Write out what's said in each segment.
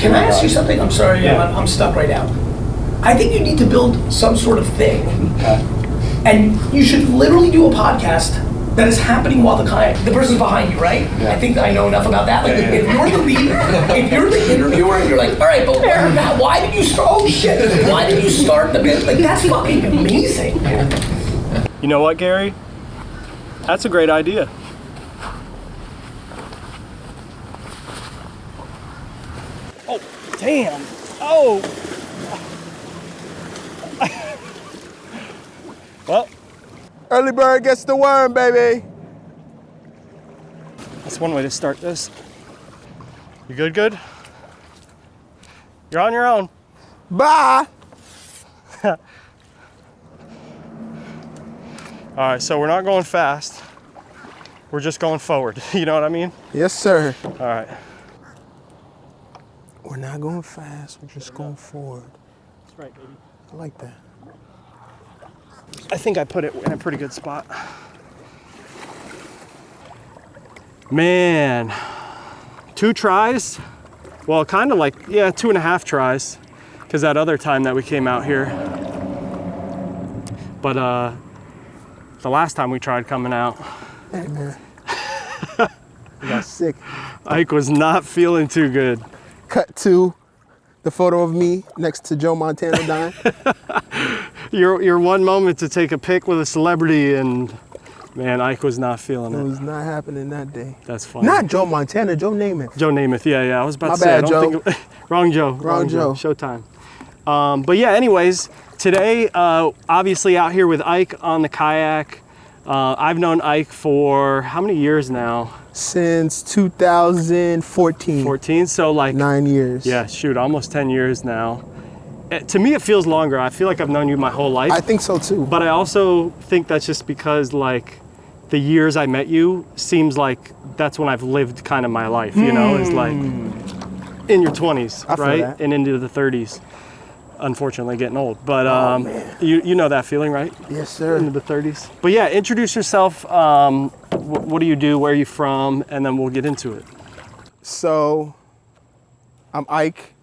Can I ask you something? I'm sorry, Yeah. I'm stuck right now. I think you need to build some sort of thing, and you should literally do a podcast that is happening while the person's behind you, right? Yeah. I think I know enough about that. Like, if you're the lead, if you're the interviewer, and you're like, all right, but why did you start? Oh shit! Why did you start the bit? Like, that's fucking amazing. You know what, Gary? That's a great idea. Oh, damn. Oh. Well, Early bird gets the worm, baby. that's one way to start this. You good? You're on your own. Bye. All right, so we're not going fast. We're just going forward. You know what I mean? Yes, sir. All right. We're not going fast. We're just going forward. That's right, baby. I like that. I think I put it in a pretty good spot. Man, 2 tries? Well, kind of like, 2.5 tries. Because that other time that we came out here. But the last time we tried coming out, Hey, man. I got sick. Ike was not feeling too good. Cut to the photo of me next to Joe Montana dying. Your one moment to take a pic with a celebrity, and man, Ike was not feeling It it. was not happening that day. That's funny. Not Joe Montana, Joe Namath. Joe Namath, yeah. I was about My to say, bad, I don't think wrong Joe. Wrong Joe. Showtime. But yeah, anyways, today, obviously out here with Ike on the kayak. I've known Ike for how many years now? Since 2014. 14, so like 9 years. Yeah, shoot, almost 10 years now. To me, it feels longer. I feel like I've known you my whole life. I think so too. But I also think that's just because like the years I met you seems like that's when I've lived kind of my life, you know, it's like in your 20s, I feel right? that. And into the 30s. Unfortunately getting old, but you know that feeling, right? Yes, sir. Into the 30s. But yeah, introduce yourself. What do you do? Where are you from? And then we'll get into it. So, I'm Ike,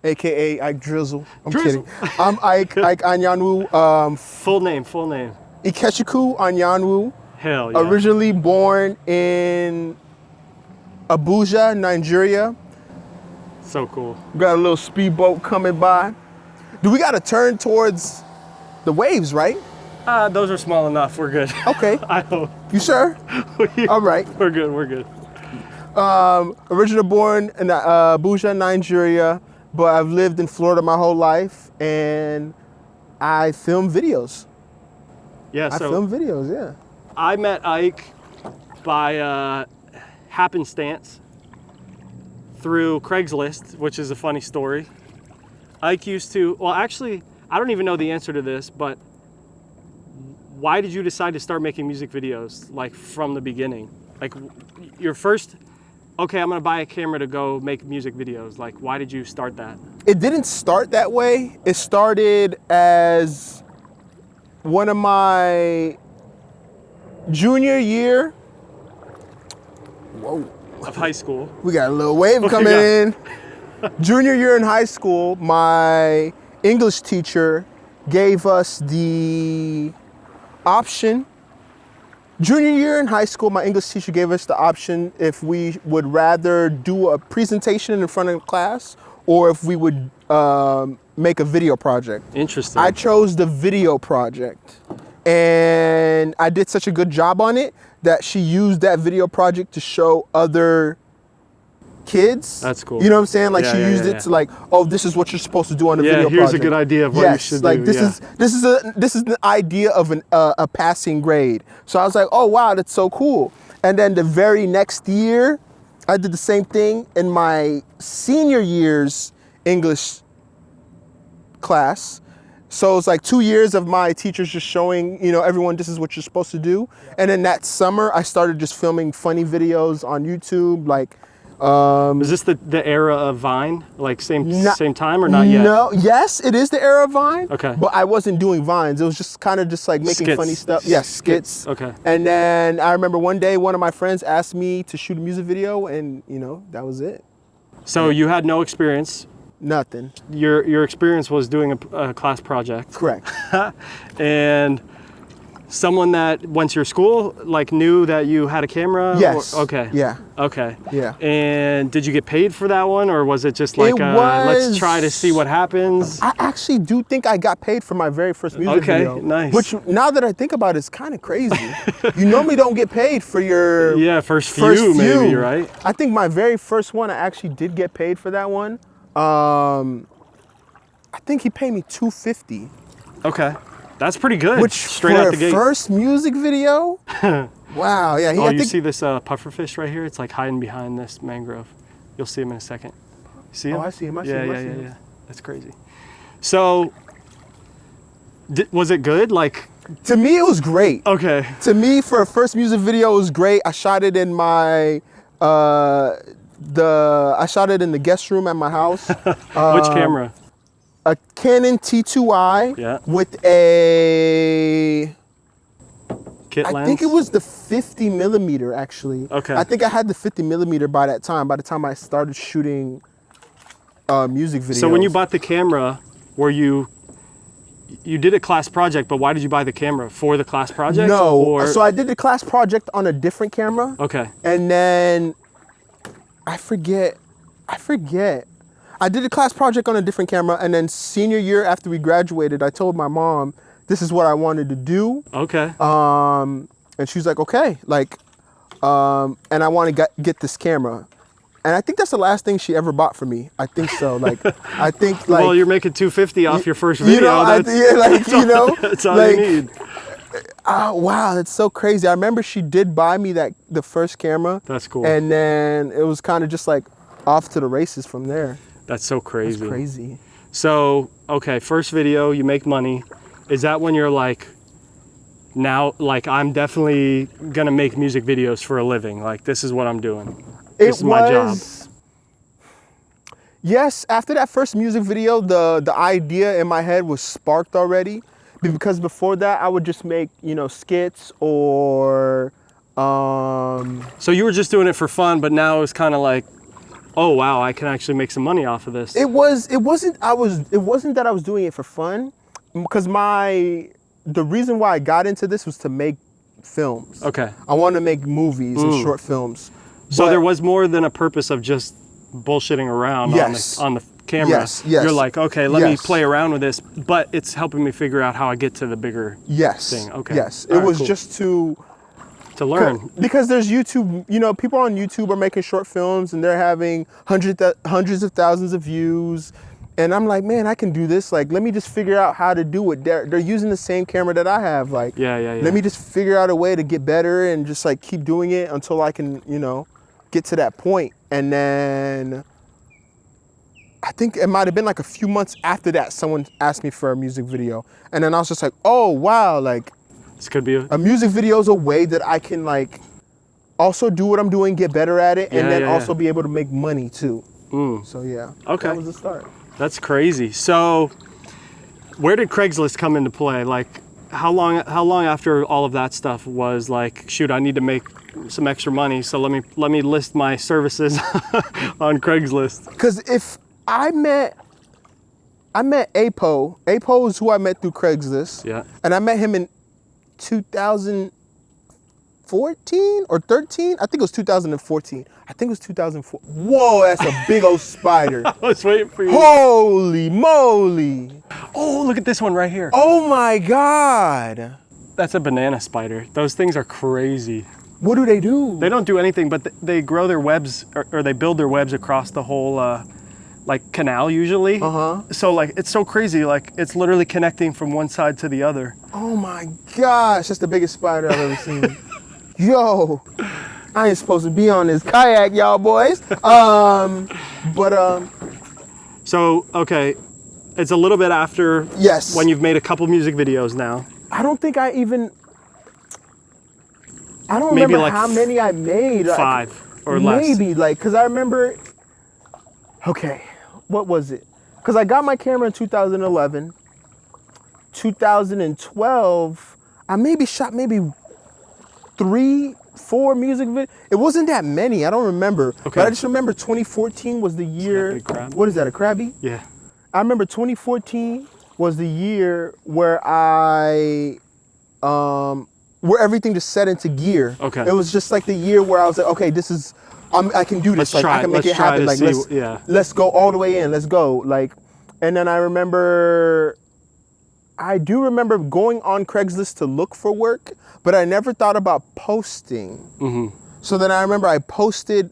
AKA Ike Drizzle. I'm Drizzle. kidding. I'm Ike Anyanwu, Full name. Ikechukwu Anyanwu. Hell yeah. Originally born in Abuja, Nigeria. So cool. Got a little speedboat coming by. Do we got to turn towards the waves, right? Those are small enough. We're good. Okay. I hope. You sure? All right. We're good. Originally born in Abuja, Nigeria, but I've lived in Florida my whole life, and I film videos. Yeah, I so film videos, yeah. I met Ike by happenstance through Craigslist, which is a funny story. Ike used to, well, actually, I don't even know the answer to this, but why did you decide to start making music videos, like from the beginning? Like your first, okay, I'm gonna buy a camera to go make music videos. Like, why did you start that? It didn't start that way. It started as one of my junior year. Whoa. Of high school. We got a little wave coming in. Junior year in high school, my English teacher gave us the option. Junior year in high school, my English teacher gave us the option if we would rather do a presentation in front of class or if we would make a video project. Interesting. I chose the video project, and I did such a good job on it that she used that video project to show other kids. That's cool. You know what I'm saying? Like Yeah, she yeah, used yeah, it yeah. to like, oh, this is what you're supposed to do on the Yeah, video here's project. a good idea of what you should like do. this is the idea of a passing grade. So I was like, oh wow, that's so cool. And then the very next year, I did the same thing in my senior year's English class. So it's like 2 years of my teachers just showing, everyone this is what you're supposed to do. And then that summer, I started just filming funny videos on YouTube, like. Is this the era of Vine? Like same time or not yet? No, yes, it is the era of Vine. Okay. But I wasn't doing Vines. It was just kind of just like making Skits. funny stuff. Yes, skits. Okay. And then I remember one day one of my friends asked me to shoot a music video, and that was it. So you had no experience Nothing. Your experience was doing a class project. Correct. And someone that went to your school like knew that you had a camera? Yes. Okay. Yeah. Okay. Yeah. And did you get paid for that one, or was it just like let's try to see what happens? I actually do think I got paid for my very first music video. Okay, nice. Which now that I think about it, it's kind of crazy. You normally don't get paid for your first few maybe, right? I think my very first one, I actually did get paid for that one. I think he paid me $250. Okay. That's pretty good. Which straight for out the gate. First music video? Wow, yeah. You see this pufferfish right here? It's like hiding behind this mangrove. You'll see him in a second. You see him? Oh, I see him. I see him. Yeah. That's crazy. So, was it good? Like, to me, it was great. Okay. To me, for a first music video, it was great. I shot it in my I shot it in the guest room at my house. Which camera? A Canon T2i with a kit lens? I think it was the 50 millimeter actually. Okay. I think I had the 50 millimeter by that time, by the time I started shooting music videos. So when you bought the camera, were you did a class project, but why did you buy the camera? For the class project? No, so I did the class project on a different camera. Okay. And then I forget. I did a class project on a different camera, and then senior year after we graduated, I told my mom, this is what I wanted to do. Okay. And she was like, okay, like, and I want to get this camera. And I think that's the last thing she ever bought for me. I think so. Like, I think like. Well, you're making $250 off your first video. You know, that's all like, you need. Oh, wow, that's so crazy. I remember she did buy me the first camera. That's cool. And then it was kind of just like off to the races from there. That's so crazy. That's crazy. So, okay, first video, you make money. Is that when you're like, now, like, I'm definitely gonna make music videos for a living? Like, this is what I'm doing. This is my job. Yes, after that first music video, the idea in my head was sparked already. Because before that, I would just make, skits or. So you were just doing it for fun, but now it's kind of like, oh wow, I can actually make some money off of this. It wasn't that I was doing it for fun, because the reason why I got into this was to make films. Okay. I wanted to make movies and short films. So there was more than a purpose of just bullshitting around on the camera. Yes. You're like, okay, let me play around with this, but it's helping me figure out how I get to the bigger thing. Okay. Yes. It was just to learn. Because there's YouTube, people on YouTube are making short films and they're having hundreds of thousands of views. And I'm like, man, I can do this. Like, let me just figure out how to do it. They're using the same camera that I have. Like, yeah. Let me just figure out a way to get better and just like keep doing it until I can, get to that point. And then I think it might have been like a few months after that, someone asked me for a music video. And then I was just like, oh, wow, like, this could be a music video is a way that I can like also do what I'm doing, get better at it, and then also be able to make money too. So yeah, okay, that was the start. That's crazy. So where did Craigslist come into play? Like how long after all of that stuff was like, shoot, I need to make some extra money, so let me list my services on Craigslist? Because if I met Apo is who I met through Craigslist. Yeah. And I met him in 2014 or 13? I think it was 2014. I think it was 2004. Whoa, that's a big old spider. I was waiting for you. Holy moly. Oh, look at this one right here. Oh my God. That's a banana spider. Those things are crazy. What do? They don't do anything, but they grow their webs, or they build their webs across the whole like canal usually. So like, it's so crazy. Like it's literally connecting from one side to the other. Oh my gosh, that's the biggest spider I've ever seen. Yo, I ain't supposed to be on this kayak, y'all boys. So, okay, it's a little bit after when you've made a couple music videos now. I don't remember like how many I made. 5 or less. Maybe, cause I remember, okay, what was it? Cause I got my camera in 2011. 2012, I shot 3 4 music videos. It wasn't that many. I don't remember. Okay. But I just remember 2014 was the year. big crab? What is that? A crabby? Yeah. I remember 2014 was the year where where everything just set into gear. Okay. It was just like the year where I was like, okay, this is, I can do this. Let's try I can it. make Let's it happen. try to Like, see- let's go all the way in. Let's go. Like, and then I do remember going on Craigslist to look for work, but I never thought about posting. Mm-hmm. So then I remember I posted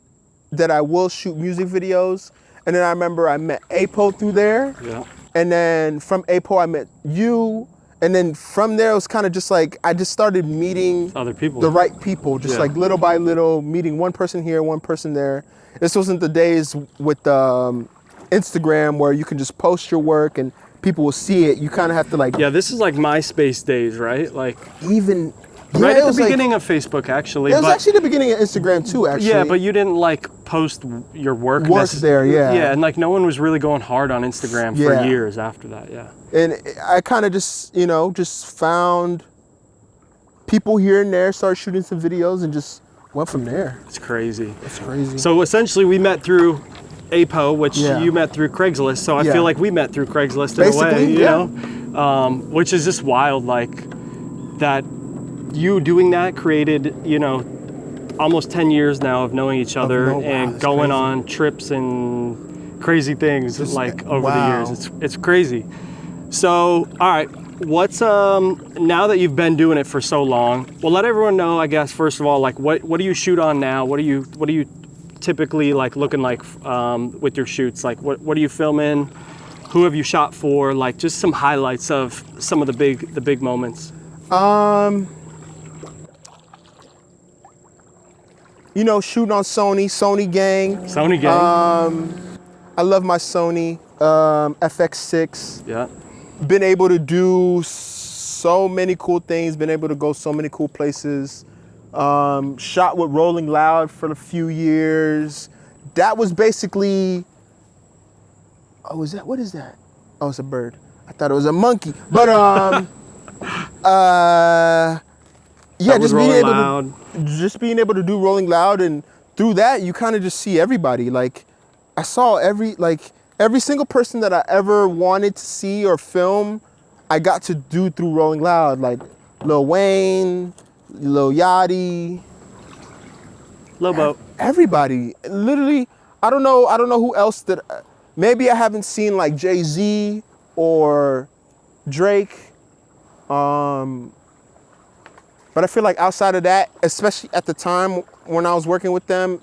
that I will shoot music videos, and then I remember I met Apo through there. Yeah. And then from Apo, I met you. And then from there, it was kind of just like, I just started meeting Other people. the right people, just Yeah. like little by little, meeting one person here, one person there. This wasn't the days with Instagram where you can just post your work and people will see it. You kind of have to like, Yeah, this is like MySpace days, right? Like even, right it at was the like- beginning of Facebook, actually. it was but, actually the beginning of Instagram too, actually. yeah, but you didn't like post your work. There, yeah. Yeah, and like no one was really going hard on Instagram Yeah. for years after that. Yeah. And I kind of just, just found people here and there, started shooting some videos and just went from there. It's crazy. It's crazy. So essentially, we met through Apo, which Yeah. you met through Craigslist. So I Yeah. feel like we met through Craigslist in a way, Basically, you yeah. know, which is just wild. Like that, you doing that created, almost 10 years now of knowing each other wow, and that's going crazy. on trips and crazy things Just, like over wow. the years. It's crazy. So, all right, what's now that you've been doing it for so long? Well, let everyone know, I guess, first of all, like what do you shoot on now? What are you typically like looking like with your shoots? Like what are you filming? Who have you shot for? Like just some highlights of some of the big moments. Shooting on Sony gang. Sony gang. I love my Sony FX6. Yeah. Been able to do so many cool things, been able to go so many cool places. Shot with Rolling Loud for a few years. That was basically, what is that? Oh, it's a bird. I thought it was a monkey. But yeah, That was just being able to do Rolling Loud, and through that you kind of just see everybody. Like I saw every single person that I ever wanted to see or film, I got to do through Rolling Loud. Like Lil Wayne, Lil Yachty, Lobo. everybody. Literally, I don't know who else that. Maybe I haven't seen like Jay-Z or Drake. But I feel like outside of that, especially at the time when I was working with them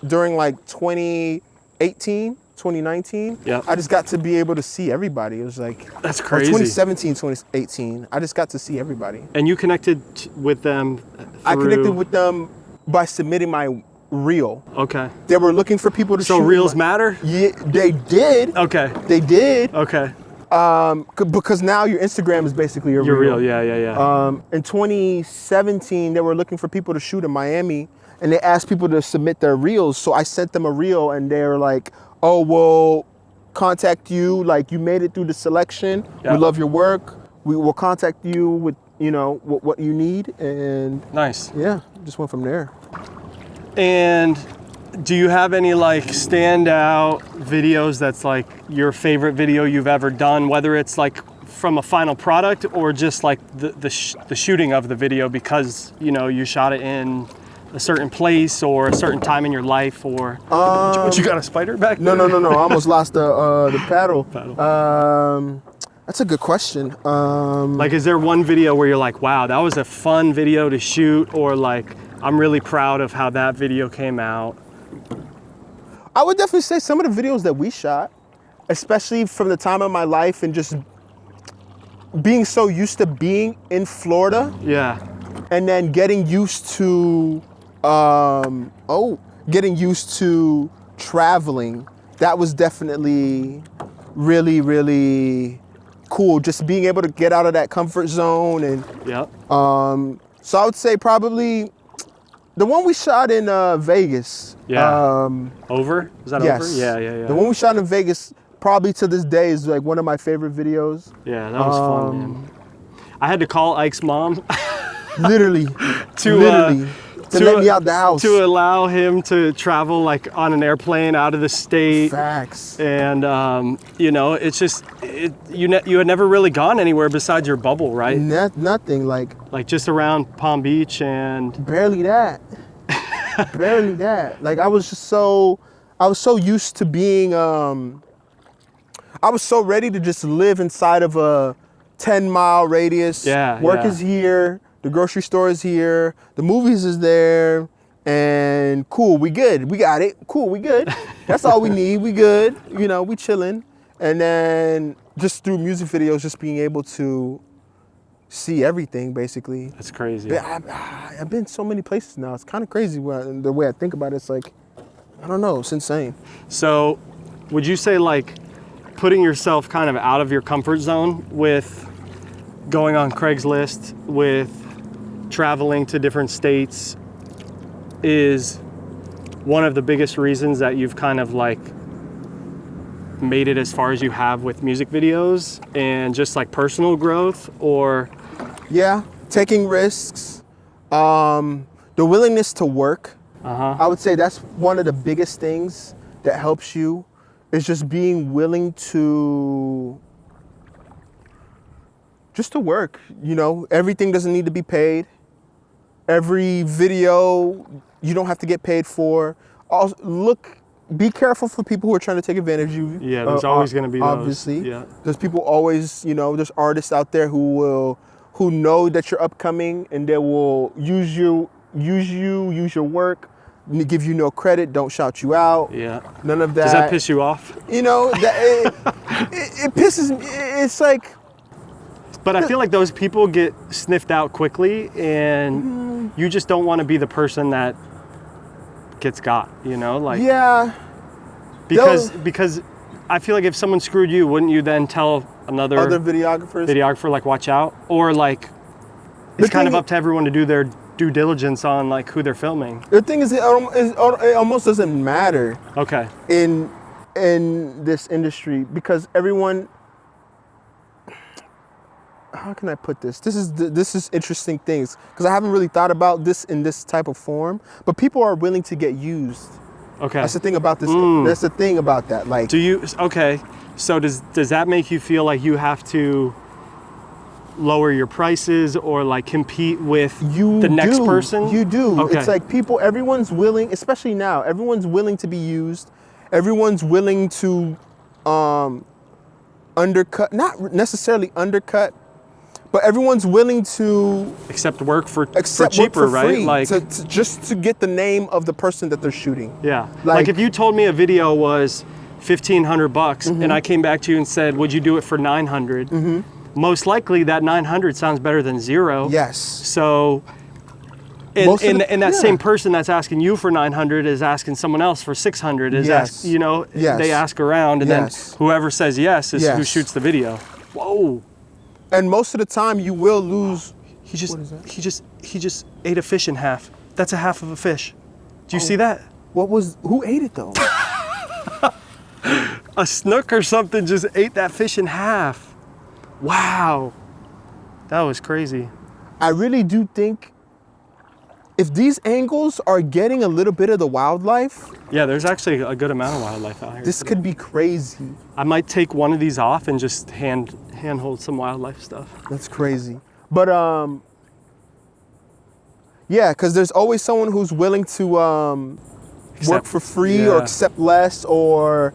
during like 2018, 2019, Yep. I just got to be able to see everybody. It was like, That's or crazy. 2017, 2018, I just got to see everybody. And you connected with them I connected through- with them by submitting my reel. Okay. They were looking for people to So shoot. reels matter? Yeah, they did. Okay. They did. Okay. Because now your Instagram is basically your You're reel. real. Yeah. In 2017, they were looking for people to shoot in Miami, and they asked people to submit their reels. So I sent them a reel, and they were like, "Oh, we'll contact you. Like you made it through the selection. Yeah. We love your work. We will contact you with what you need." And Nice. yeah, just went from there. And do you have any like standout videos that's like your favorite video you've ever done, whether it's like from a final product or just like the shooting of the video because you shot it in a certain place or a certain time in your life, or what you got a spider back No. there? I almost lost the paddle. Paddle. That's a good question. Like, is there one video where you're like, wow, that was a fun video to shoot, or like, I'm really proud of how that video came out? I would definitely say some of the videos that we shot, especially from the time of my life and just being so used to being in Florida Yeah. and then getting used to traveling. That was definitely really, really cool. Just being able to get out of that comfort zone. And Yep. so I would say probably the one we shot in Vegas. Yeah. Over? Is that Yes. over? Yeah. The one we shot in Vegas, probably to this day, is like one of my favorite videos. Yeah, that was fun, man. I had to call Ike's mom Literally. to literally. to let me out the house. To allow him to travel like on an airplane out of the state. Facts. And you know, it's just you had never really gone anywhere besides your bubble, right? Nothing, like just around Palm Beach and barely that. Barely that. Like I was so used to being I was so ready to just live inside of a 10-mile radius. Work is here, the grocery store is here, the movies is there, and cool, we good. We got it. Cool, we good. That's all we need. We good. You know, we chilling. And then just through music videos, just being able to see everything, basically. That's crazy. I've been so many places now. It's kind of crazy the way I think about it. It's like, I don't know, it's insane. So would you say like putting yourself kind of out of your comfort zone with going on Craigslist, with traveling to different states is one of the biggest reasons that you've kind of like made it as far as you have with music videos and just like personal growth? Or yeah, taking risks, the willingness to work. I would say that's one of the biggest things that helps you, is just being willing to work. You know, everything doesn't need to be paid. Every video you don't have to get paid for. Also, be careful for people who are trying to take advantage of you. Yeah, there's always going to be those. Obviously. Yeah. There's people always, you know, there's artists out there who know that you're upcoming, and they will use your work, give you no credit, don't shout you out. Yeah. None of that. Does that piss you off? You know, it pisses me. It's like. But I feel like those people get sniffed out quickly, and you just don't want to be the person that gets got, you know? Like, yeah. Because I feel like if someone screwed you, wouldn't you then tell other videographer like, watch out? Or like, it's kind of up to everyone to do their due diligence on like who they're filming. The thing is, it almost doesn't matter. Okay. In this industry, because everyone. How can I put this? This is interesting things, because I haven't really thought about this in this type of form. But people are willing to get used. Okay. That's the thing about this. That's the thing about that. Like. Do you? Okay. So does that make you feel like you have to lower your prices or like compete with the next person? You do. Okay. It's like everyone's willing, especially now. Everyone's willing to be used. Everyone's willing to undercut, not necessarily undercut. But everyone's willing to accept work for cheaper, work for right? Free, like just to get the name of the person that they're shooting. Yeah. Like if you told me a video was $1,500 and I came back to you and said, "Would you do it for $900?" Most likely that $900 sounds better than $0. Yes. So and that same person that's asking you for $900 is asking someone else for $600. They ask around, and then whoever says yes is who shoots the video. Whoa. And most of the time, you will lose. He just ate a fish in half. That's a half of a fish. Do you see that? Who ate it though? A snook or something just ate that fish in half. Wow, that was crazy. I really do think if these angles are getting a little bit of the wildlife. Yeah, there's actually a good amount of wildlife out here. This could be crazy. I might take one of these off and just handhold some wildlife stuff. That's crazy. But yeah, because there's always someone who's willing to work for free or accept less or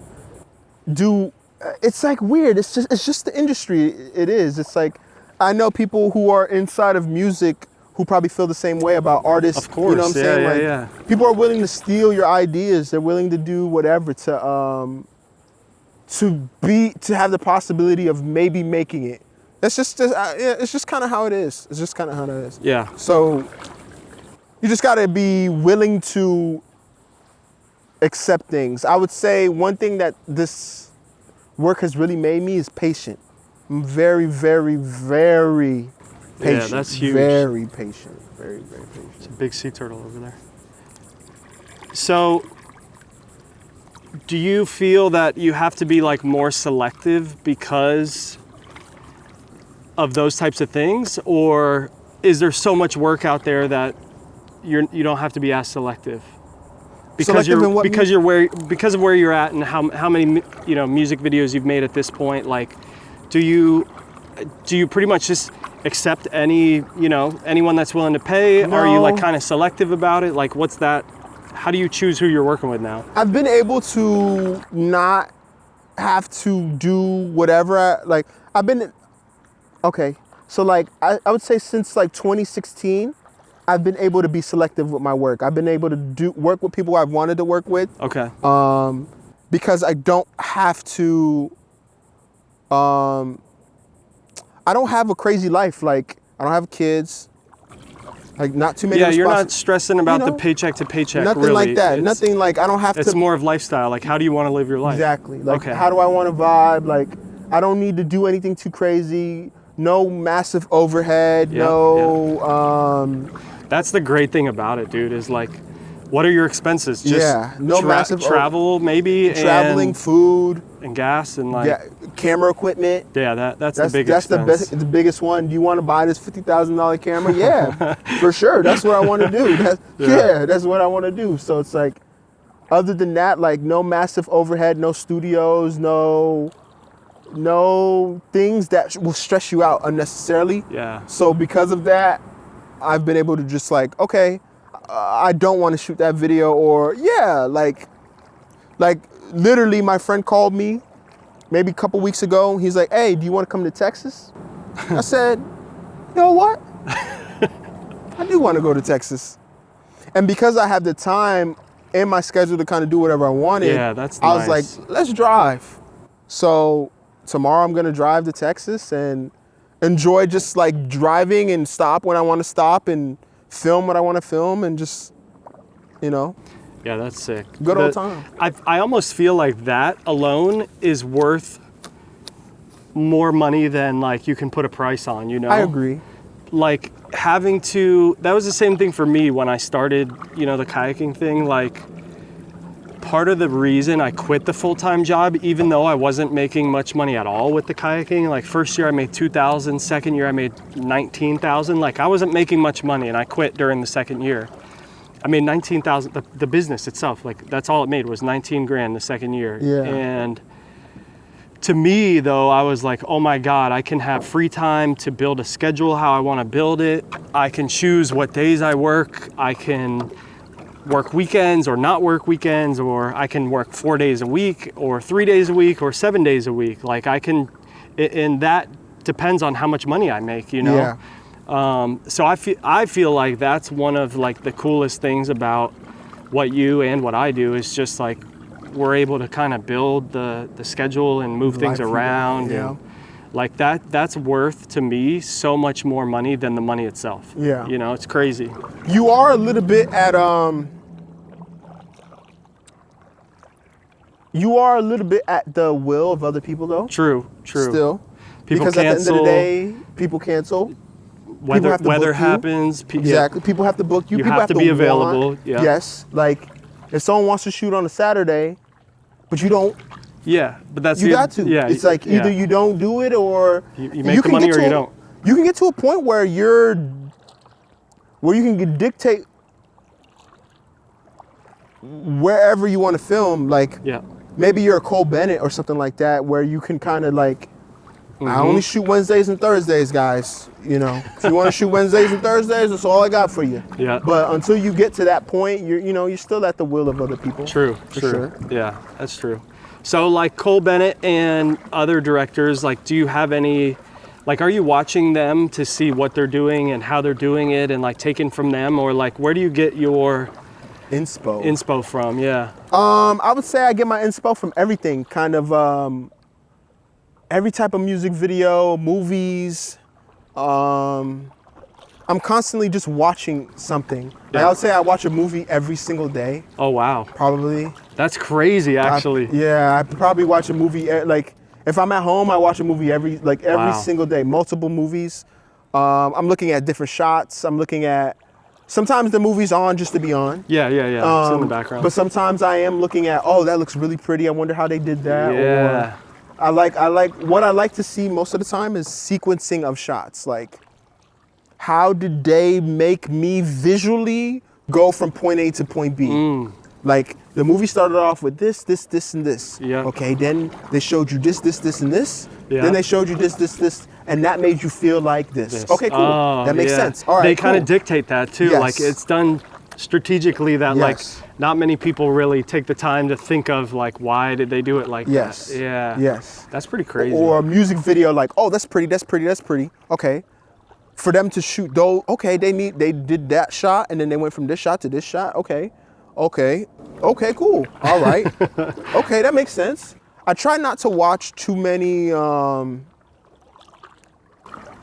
do. It's like weird. It's just the industry. It is. It's like I know people who are inside of music who probably feel the same way about artists. Of course. You know what I'm saying? People are willing to steal your ideas. They're willing to do whatever to have the possibility of maybe making it. It's just kind of how it is. It's just kind of how it is. Yeah. So you just got to be willing to accept things. I would say one thing that this work has really made me is patient. I'm very, very, very patient. Yeah, that's huge. Very patient. Very, very patient. It's a big sea turtle over there. So, do you feel that you have to be like more selective because of those types of things, or is there so much work out there that you don't have to be as selective. Selective in what because of where you're at and how many music videos you've made at this point. Like, do you pretty much just accept anyone that's willing to pay? No. Are you like kind of selective about it? Like, what's that? How do you choose who you're working with now? I've been able to not have to do whatever. So like I would say since like 2016, I've been able to be selective with my work. I've been able to work with people I've wanted to work with. Okay. Because I don't have to. I don't have a crazy life. Like, I don't have kids. Like, not too many. Yeah, you're not stressing about the paycheck to paycheck. Nothing really. like that. Nothing like I don't have to. It's more of lifestyle. Like, how do you want to live your life? Exactly. Like, okay. How do I want to vibe? Like, I don't need to do anything too crazy. No massive overhead. That's the great thing about it, dude. Is like, what are your expenses? Just no massive travel, maybe. Traveling, food, and gas, and like camera equipment. Yeah, that's the biggest. That's the biggest one. Do you want to buy this $50,000 camera? Yeah, for sure. That's what I want to do. That's what I want to do. So it's like, other than that, like no massive overhead, no studios, no things that will stress you out unnecessarily. Yeah. So because of that, I've been able to just like, okay, I don't want to shoot that video, or like literally my friend called me maybe a couple weeks ago. He's like, hey, do you want to come to Texas? I said, you know what? I do want to go to Texas. And because I have the time in my schedule to kind of do whatever I wanted, I was like, let's drive. So tomorrow I'm going to drive to Texas and enjoy just like driving and stop when I want to stop and film what I want to film and just, Yeah, that's sick. Good old time. I almost feel like that alone is worth more money than like you can put a price on, I agree. Like that was the same thing for me when I started, the kayaking thing. Like, part of the reason I quit the full-time job, even though I wasn't making much money at all with the kayaking, like first year I made $2,000, second year I made $19,000. Like, I wasn't making much money and I quit during the second year. I made $19,000, the business itself, like that's all it made was 19 grand the second year. Yeah. And to me though, I was like, oh my God, I can have free time to build a schedule how I want to build it. I can choose what days I work. I can work weekends or not work weekends, or I can work 4 days a week or 3 days a week or 7 days a week. Like and that depends on how much money I make, Yeah. So I feel like that's one of like the coolest things about what you and what I do is just like we're able to kind of build the schedule and move things around. Yeah. And like that's worth to me so much more money than the money itself. Yeah. It's crazy. You are a little bit at the will of other people though. True. Still. People because cancel. At the end of the day, people cancel. Weather happens. Exactly. People have to book you. You people have to be available. Yeah. Yes. Like if someone wants to shoot on a Saturday, but you don't. Yeah, but that's you got to. Yeah. It's like either you don't do it or you make the money or you don't. You can get to a point where you can dictate wherever you want to film. Like maybe you're a Cole Bennett or something like that, where you can kind of like. I only shoot Wednesdays and Thursdays, guys. If you want to shoot Wednesdays and Thursdays, that's all I got for you. Yeah. But until you get to that point, you're still at the will of other people. True. Sure. Yeah, that's true. So like Cole Bennett and other directors, like, do you have any, like, are you watching them to see what they're doing and how they're doing it and like taking from them, or like where do you get your inspo from? Yeah. I would say I get my inspo from everything, kind of. Every type of music video, movies. I'm constantly just watching something. Yeah. I would say I watch a movie every single day. Oh, wow. Probably. That's crazy, actually. I probably watch a movie, like, if I'm at home, I watch a movie every single day, multiple movies. I'm looking at different shots. I'm looking at, sometimes the movie's on just to be on. Yeah. It's in the background. But sometimes I am looking at, oh, that looks really pretty. I wonder how they did that. Yeah. Or what I like to see most of the time is sequencing of shots. Like, how did they make me visually go from point A to point B. Like the movie started off with this, and this. Yeah. Okay, then they showed you this, and this. Yeah. Then they showed you this, and that made you feel like this. Okay, cool. Oh, that makes yeah. sense. All right, They cool. kind of dictate that too. Yes. Like it's done strategically that like Yes. not many people really take the time to think of like why did they do it like Yes. that. Yeah. Yes. That's pretty crazy. Or a music video like, oh, that's pretty. Okay. For them to shoot those, okay, they did that shot and then they went from this shot to this shot. Okay, cool. All right. Okay, that makes sense. I try not to watch too many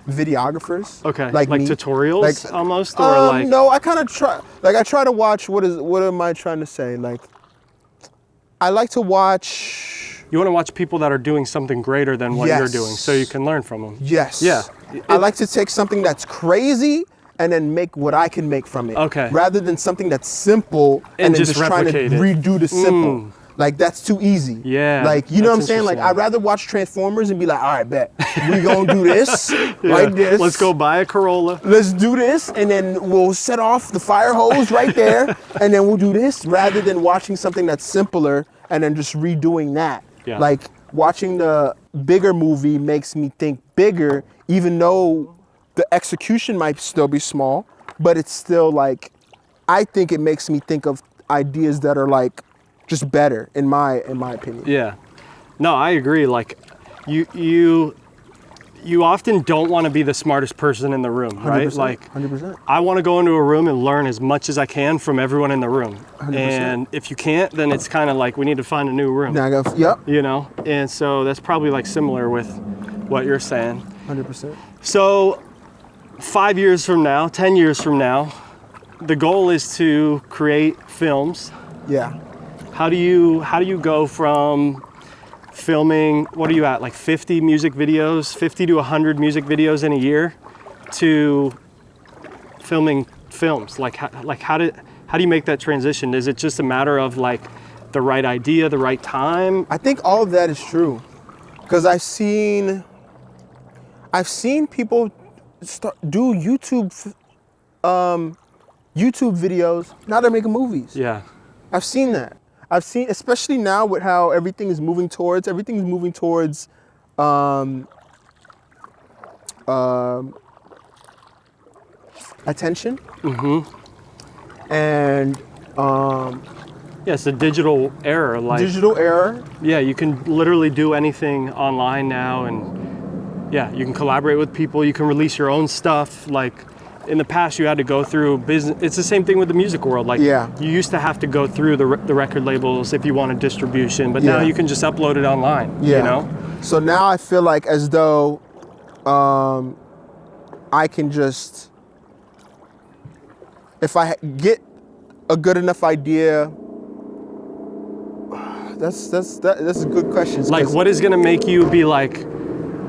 videographers. Okay, like me. tutorials almost, or like no, I kind of try. Like I try to watch. What am I trying to say? Like I like to watch. you want to watch people that are doing something greater than what you're doing, so you can learn from them. Yes. Yeah. I like to take something that's crazy and then make what I can make from it. Okay. Rather than something that's simple and then just trying to replicate it. redo the simple. Like that's too easy. Yeah, Like you know what I'm that's saying? Like interesting. I'd rather watch Transformers and be like, all right, bet we gonna do this like this. Let's go buy a Corolla. Let's do this, and then we'll set off the fire hose right there, and then we'll do this rather than watching something that's simpler and then just redoing that. Yeah. Like watching the bigger movie makes me think bigger, even though the execution might still be small, but it's still like, I think it makes me think of ideas that are like just better in my opinion. Yeah. No, I agree. Like you often don't want to be the smartest person in the room, right? 100%, Like 100%. I want to go into a room and learn as much as I can from everyone in the room. 100%. And if you can't, then it's kind of like we need to find a new room. Now I go, yep, You know? And so that's probably like similar with what you're saying. 100%. So 5 years from now, 10 years from now, the goal is to create films. Yeah. How do you go from filming, what are you at, like 50 music videos, 50 to 100 music videos in a year, to filming films? Like how do you make that transition? Is it just a matter of like the right idea, the right time? I think all of that is true, because I've seen people do YouTube videos. Now they're making movies. Yeah. I've seen that. I've seen, especially now with how everything's moving towards attention. And Yeah, it's a digital era. Like digital era. Yeah, you can literally do anything online now, and yeah, you can collaborate with people. You can release your own stuff. Like in the past, you had to go through business. It's the same thing with the music world. Like Yeah. you used to have to go through the record labels if you wanted distribution, but now Yeah. you can just upload it online. Yeah. You know? So now I feel like as though I can just, if I get a good enough idea, that's a good question. Like, what is gonna make you be like,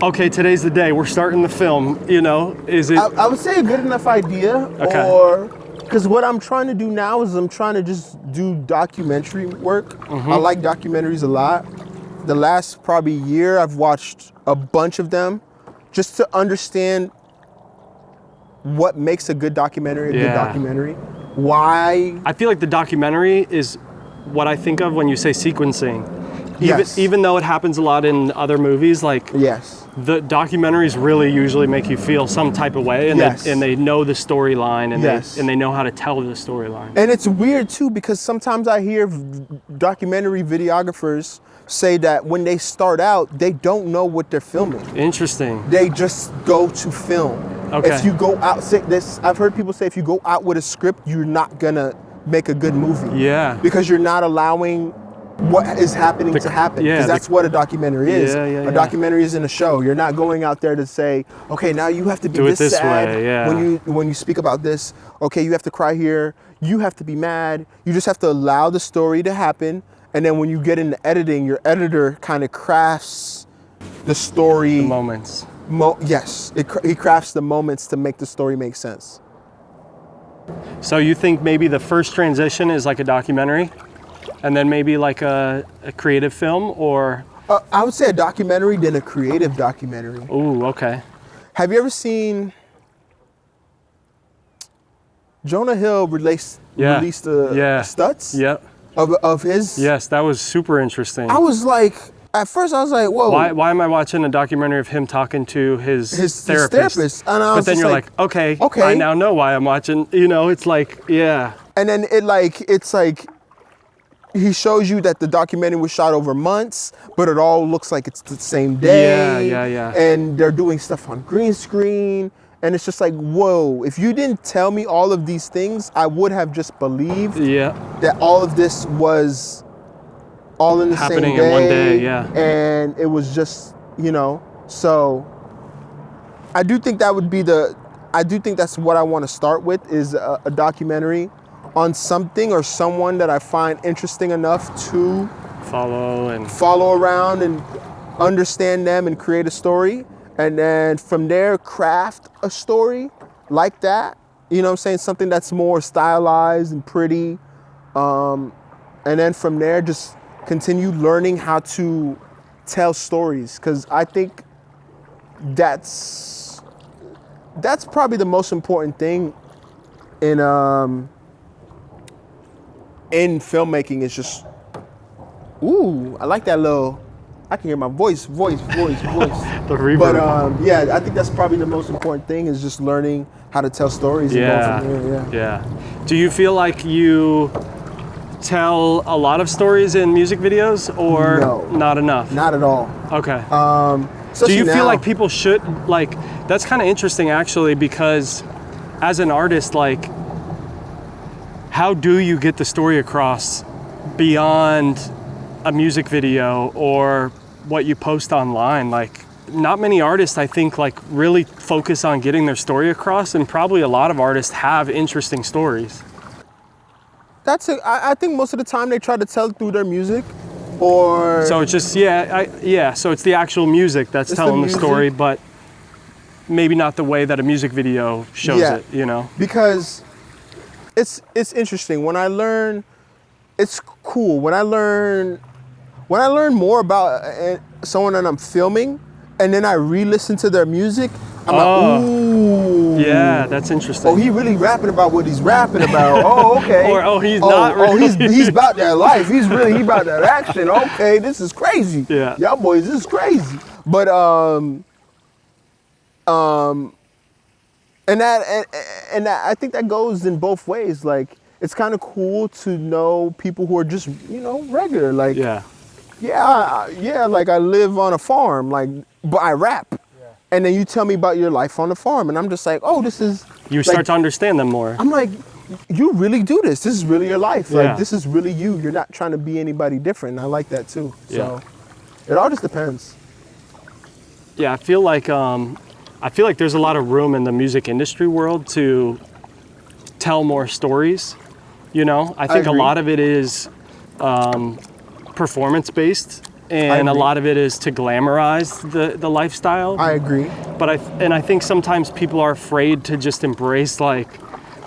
okay, today's the day, we're starting the film, you know? Is it? I would say a good enough idea, Okay. or because what I'm trying to do now is I'm trying to just do documentary work. I like documentaries a lot. The last probably year, I've watched a bunch of them just to understand what makes a good documentary a good Yeah. documentary. Why? I feel like the documentary is what I think of when you say sequencing. Yes. Even though it happens a lot in other movies, like Yes. the documentaries really usually make you feel some type of way, and Yes. they know the storyline, and Yes. they know how to tell the storyline. And it's weird too, because sometimes I hear documentary videographers say that when they start out, they don't know what they're filming. Interesting. They just go to film. Okay. If you go out, say this, I've heard people say if you go out with a script, you're not gonna make a good movie. Yeah. Because you're not allowing what is happening to happen. yeah, Because that's what a documentary is. Yeah, yeah, a yeah. documentary isn't a show. You're not going out there to say, okay, now you have to be Do it this sad way, yeah. when you speak about this. Okay, you have to cry here. You have to be mad. You just have to allow the story to happen. And then when you get into editing, your editor kind of crafts the story. The moments. Yes, he crafts the moments to make the story make sense. So you think maybe the first transition is like a documentary, and then maybe like a creative film, or? I would say a documentary, then a creative documentary. Ooh, okay. Have you ever seen Jonah Hill released a Stutz Yep. of his. Yes, that was super interesting. I was like, at first I was like, whoa. Why am I watching a documentary of him talking to his therapist? And I but was then just you're like, okay, I now know why I'm watching. You know, it's like, yeah. And then it's like, he shows you that the documentary was shot over months, but it all looks like it's the same day. Yeah. And they're doing stuff on green screen. And it's just like, whoa, if you didn't tell me all of these things, I would have just believed that all of this was all in the happening same day. In one day, yeah. And it was just, you know, so I do think that would be I do think that's what I want to start with, is a documentary on something or someone that I find interesting enough to follow around and understand them and create a story. And then from there, craft a story like that. You know what I'm saying? Something that's more stylized and pretty. And then from there, just continue learning how to tell stories. Because I think that's probably the most important thing in filmmaking, is just, ooh, I like that little, I can hear my voice. The reverb. But yeah, I think that's probably the most important thing, is just learning how to tell stories. Yeah. And go from there, Yeah. Do you feel like you tell a lot of stories in music videos, or not enough? Not at all. Okay. Do you feel like people should, like, that's kind of interesting actually, because as an artist, like, how do you get the story across beyond a music video or what you post online? Like, not many artists, I think, like, really focus on getting their story across, and probably a lot of artists have interesting stories. I think most of the time they try to tell it through their music, or... So it's just, so it's the actual music that's telling the story, but maybe not the way that a music video shows it, you know? Because it's interesting. When I learn, it's cool. When I learn more about someone that I'm filming, and then I re-listen to their music, I'm like, ooh. Yeah, that's interesting. Oh, he really rapping about what he's rapping about. Oh, okay. Or he's not really. He's about that life. He about that action. Okay, this is crazy. Yeah. Y'all boys, this is crazy. But and that I think that goes in both ways. Like, it's kind of cool to know people who are just, you know, regular. Like, like, I live on a farm, like, but I rap. Yeah. And then you tell me about your life on the farm, and I'm just like, oh, this is... You start to understand them more. I'm like, you really do this. This is really your life. Like, this is really you. You're not trying to be anybody different. And I like that too. So it all just depends. Yeah, I feel like there's a lot of room in the music industry world to tell more stories. You know, I think a lot of it is performance-based, and a lot of it is to glamorize the lifestyle. I agree. But I think sometimes people are afraid to just embrace, like,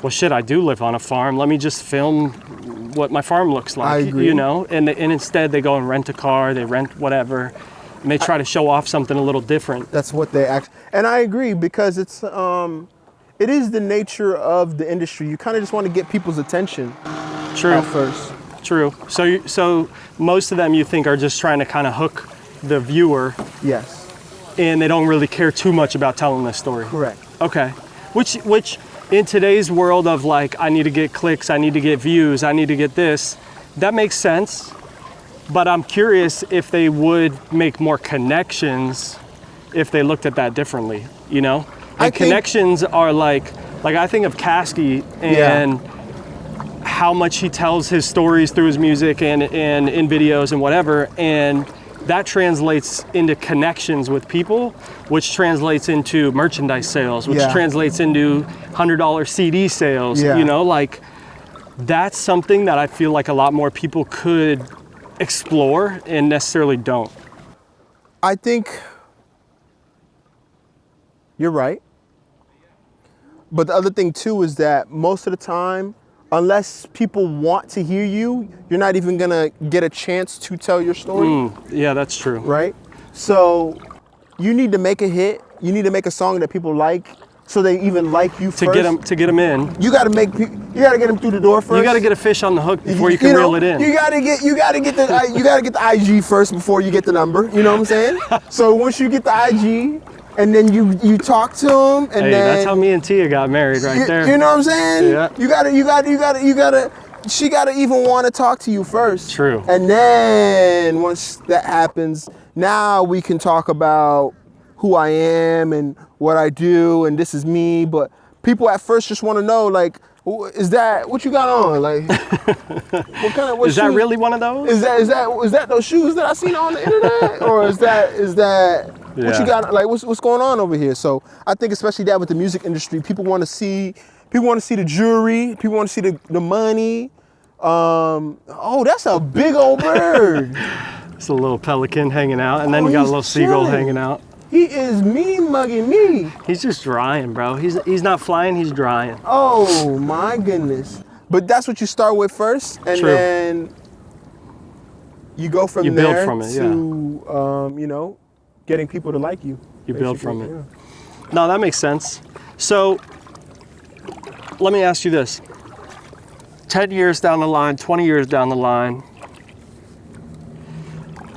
well, shit, I do live on a farm. Let me just film what my farm looks like. I agree. You know, and instead they go and rent a car, they rent whatever, and they try to show off something a little different. That's what they act. And I agree, because it is the nature of the industry. You kind of just want to get people's attention. True. At first. True. So most of them, you think, are just trying to kind of hook the viewer. Yes. And they don't really care too much about telling the story. Correct. Okay. Which in today's world of, like, I need to get clicks, I need to get views, I need to get this, that makes sense. But I'm curious if they would make more connections if they looked at that differently, you know? And connections are like I think of Kasky and how much he tells his stories through his music and in videos and whatever, and that translates into connections with people, which translates into merchandise sales, which translates into $100 CD sales. You know, like, that's something that I feel like a lot more people could explore and necessarily don't. I think you're right. But the other thing too is that most of the time, unless people want to hear you, you're not even gonna get a chance to tell your story. Yeah, that's true. Right? So you need to make a hit. You need to make a song that people like so they even like you first. To get them in. You got to get them through the door first. You got to get a fish on the hook before you can reel it in. You got to get the IG first before you get the number. You know what I'm saying? So once you get the IG, and then you talk to them, and then that's how me and Tia got married, right there. You know what I'm saying? Yeah. You gotta. She gotta even want to talk to you first. True. And then once that happens, now we can talk about who I am and what I do, and this is me. But people at first just want to know, like, is that what you got on? Like, what kind of? What is shoes? that really one of those? Is that those shoes that I seen on the internet, or is that what you got? Like, what's going on over here? So I think especially that with the music industry, people want to see the jewelry, people want to see the money. Oh, that's a big old bird. It's a little pelican hanging out, and then you got a little seagull hanging out. He is mean mugging me. He's just drying, bro. He's not flying, he's drying. Oh my goodness. But that's what you start with first, and then you go from there build from it, to getting people to like you. You build from it. Yeah. No, that makes sense. So let me ask you this. 10 years down the line, 20 years down the line,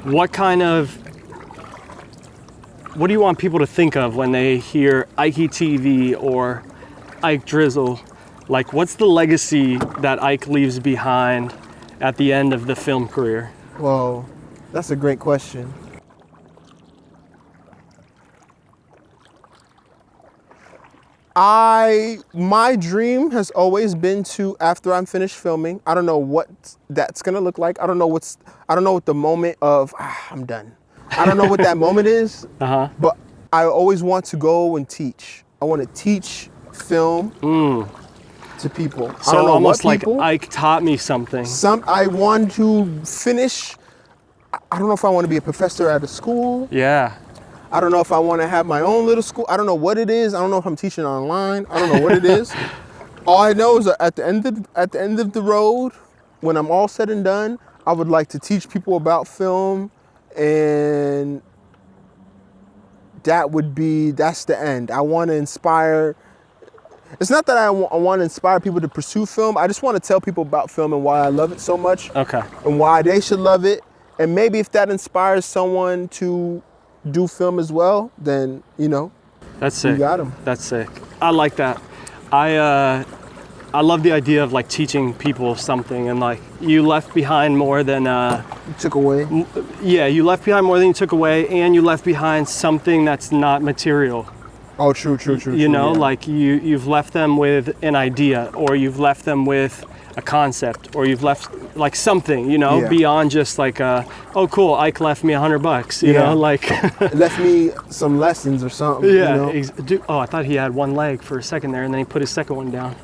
what do you want people to think of when they hear IkeyTV or Ike Drizzle? Like, what's the legacy that Ike leaves behind at the end of the film career? Well, that's a great question. My dream has always been to, after I'm finished filming, I don't know what that's gonna look like. I don't know what the moment of I'm done. I don't know what that moment is. But I always want to go and teach. I want to teach film to people. So I don't know almost what like people. Ike taught me something. I want to finish. I don't know if I want to be a professor at a school. Yeah. I don't know if I want to have my own little school. I don't know what it is. I don't know if I'm teaching online. I don't know what it is. All I know is that at the end of the road, when I'm all said and done, I would like to teach people about film, and that's the end. I want to inspire. It's not that I want to inspire people to pursue film. I just want to tell people about film and why I love it so much. Okay. And why they should love it. And maybe if that inspires someone to do film as well, then that's sick. You got them. That's sick. I like that. I love the idea of like teaching people something, and like you left behind more than you took away. Yeah, you left behind more than you took away, and you left behind something that's not material. Oh, true. Like you've left them with an idea, or you've left them with a concept, or you've left like something, beyond just like oh cool, Ike left me $100, you know, like left me some lessons or something. Yeah. I thought he had one leg for a second there, and then he put his second one down.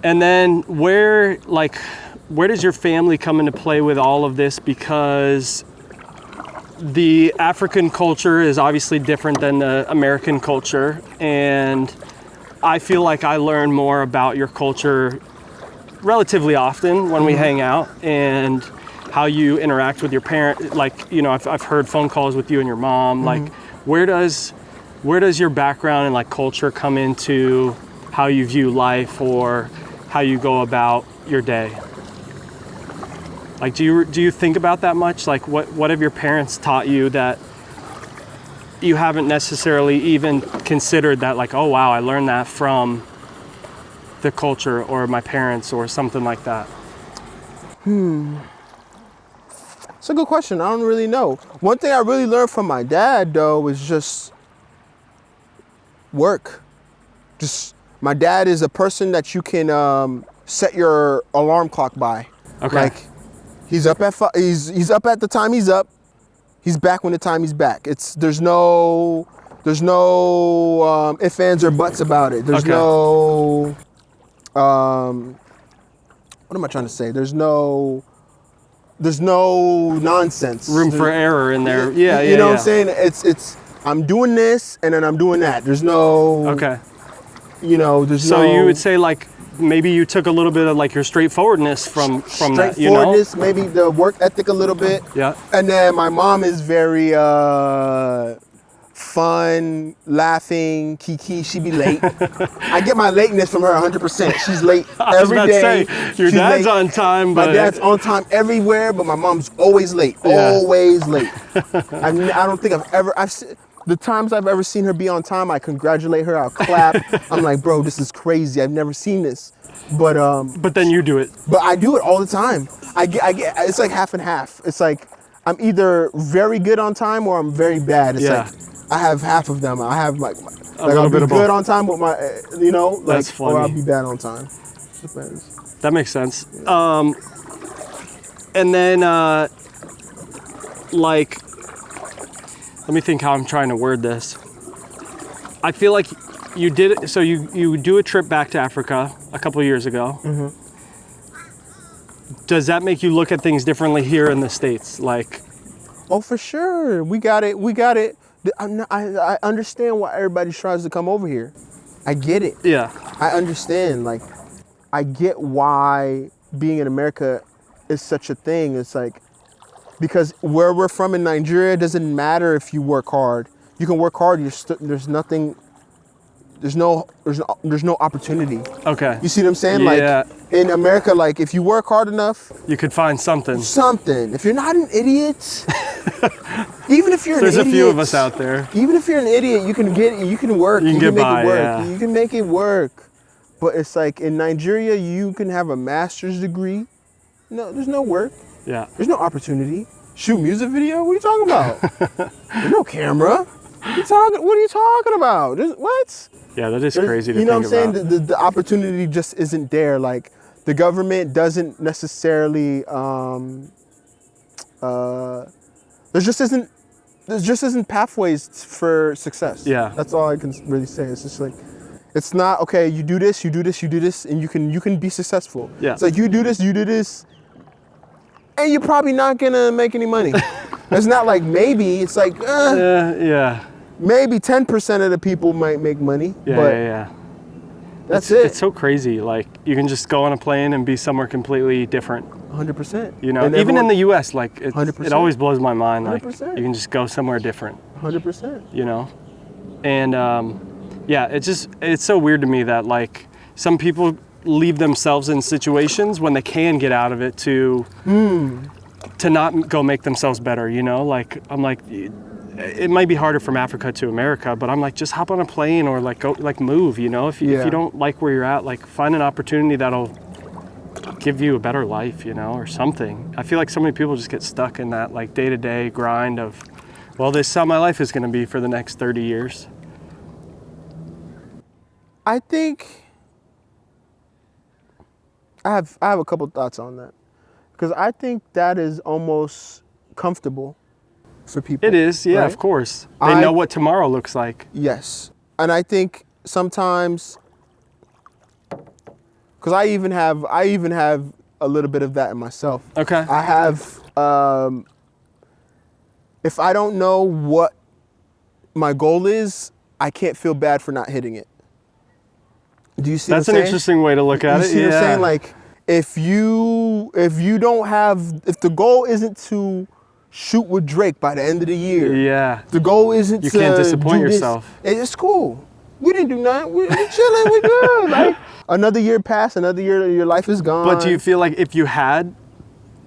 And then where does your family come into play with all of this? Because the African culture is obviously different than the American culture, and I feel like I learn more about your culture relatively often when we hang out, and how you interact with your parent. Like, I've heard phone calls with you and your mom. Like, where does your background and like culture come into how you view life or how you go about your day? Like, do you think about that much? Like, what have your parents taught you that you haven't necessarily even considered, that like, oh wow, I learned that from the culture or my parents or something like that? It's a good question. I don't really know. One thing I really learned from my dad though is just work. My dad is a person that you can set your alarm clock by. Okay. Like, he's up at he's up at the time he's up. He's back when the time he's back. There's no ifs, ands, or buts about it. There's no what am I trying to say? There's no nonsense. Room for error in there. Yeah. You know what I'm saying? It's I'm doing this and then I'm doing that. There's no Okay. There's so no. you would say like maybe you took a little bit of like your straightforwardness from that, straightforwardness, maybe the work ethic a little bit. Yeah. And then my mom is very fun, laughing. Kiki, she be late. I get my lateness from her 100%. She's late every day. Your She's dad's late. on time, My but dad's on time everywhere, but my mom's always late. Yeah. Always late. I don't think the times I've ever seen her be on time, I congratulate her, I'll clap. I'm like, bro, this is crazy. I've never seen this. But then you do it. But I do it all the time. I get it's like half and half. It's like I'm either very good on time or I'm very bad. It's like I have half of them. I have like I'll be good on time with my That's funny. or I'll be bad on time. Depends. That makes sense. And then like, let me think how I'm trying to word this. I feel like you did it. So you do a trip back to Africa a couple of years ago. Mm-hmm. Does that make you look at things differently here in the States? Like, oh, for sure. We got it. I understand why everybody tries to come over here. I get it. yeah, I understand. Like, I get why being in America is such a thing. It's like, because where we're from in Nigeria, it doesn't matter if you work hard. You can work hard. There's no opportunity. okay. You see what I'm saying? Yeah. Like in America, like if you work hard enough, You could find something. If you're not an idiot, even if you're There's an idiot, a few of us out there. Even if you're an idiot, you can work. You can get make by, it work. yeah. You can make it work. But it's like in Nigeria, you can have a master's degree. No, there's no work. Yeah. There's no opportunity. Shoot music video? What are you talking about? There's no camera. What are you talking about? What? Yeah, that is crazy to You know think what I'm saying? about. The opportunity just isn't there. Like the government doesn't necessarily. There just isn't pathways for success. Yeah. That's all I can really say. It's just like, it's not okay. You do this, and you can be successful. Yeah. It's like you do this, and you're probably not gonna make any money. It's not like maybe. It's like Yeah. maybe 10% of the people might make money. Yeah. but Yeah. That's it. It's so crazy. Like you can just go on a plane and be somewhere completely different. 100%. You know, And even in the U.S., like it 100%. always blows my mind. Like 100%. you can just go somewhere different. 100%. You know, and yeah, it's so weird to me that like some people leave themselves in situations when they can get out of it to not go make themselves better. You know, like I'm like. It might be harder from Africa to America, but I'm like, just hop on a plane or like go, like move, you know? If you don't like where you're at, like find an opportunity that'll give you a better life, you know, or something. I feel like so many people just get stuck in that like day-to-day grind of, well, this is how my life is going to be for the next 30 years. I think I have a couple thoughts on that, because I think that is almost comfortable for people. It is, yeah, right? of course. They know what tomorrow looks like. Yes. And I think sometimes, because I even have a little bit of that in myself. Okay. I have, if I don't know what my goal is, I can't feel bad for not hitting it. Do you see That's what I'm an saying? interesting way to look at it. You see what I'm saying? Like, if the goal isn't to shoot with Drake by the end of the year. Yeah. The goal isn't You to can't disappoint do this. yourself. It's cool. We didn't do nothing. We're chilling. We're good. Like, another year passed. Another year, your life is gone. But do you feel like if you had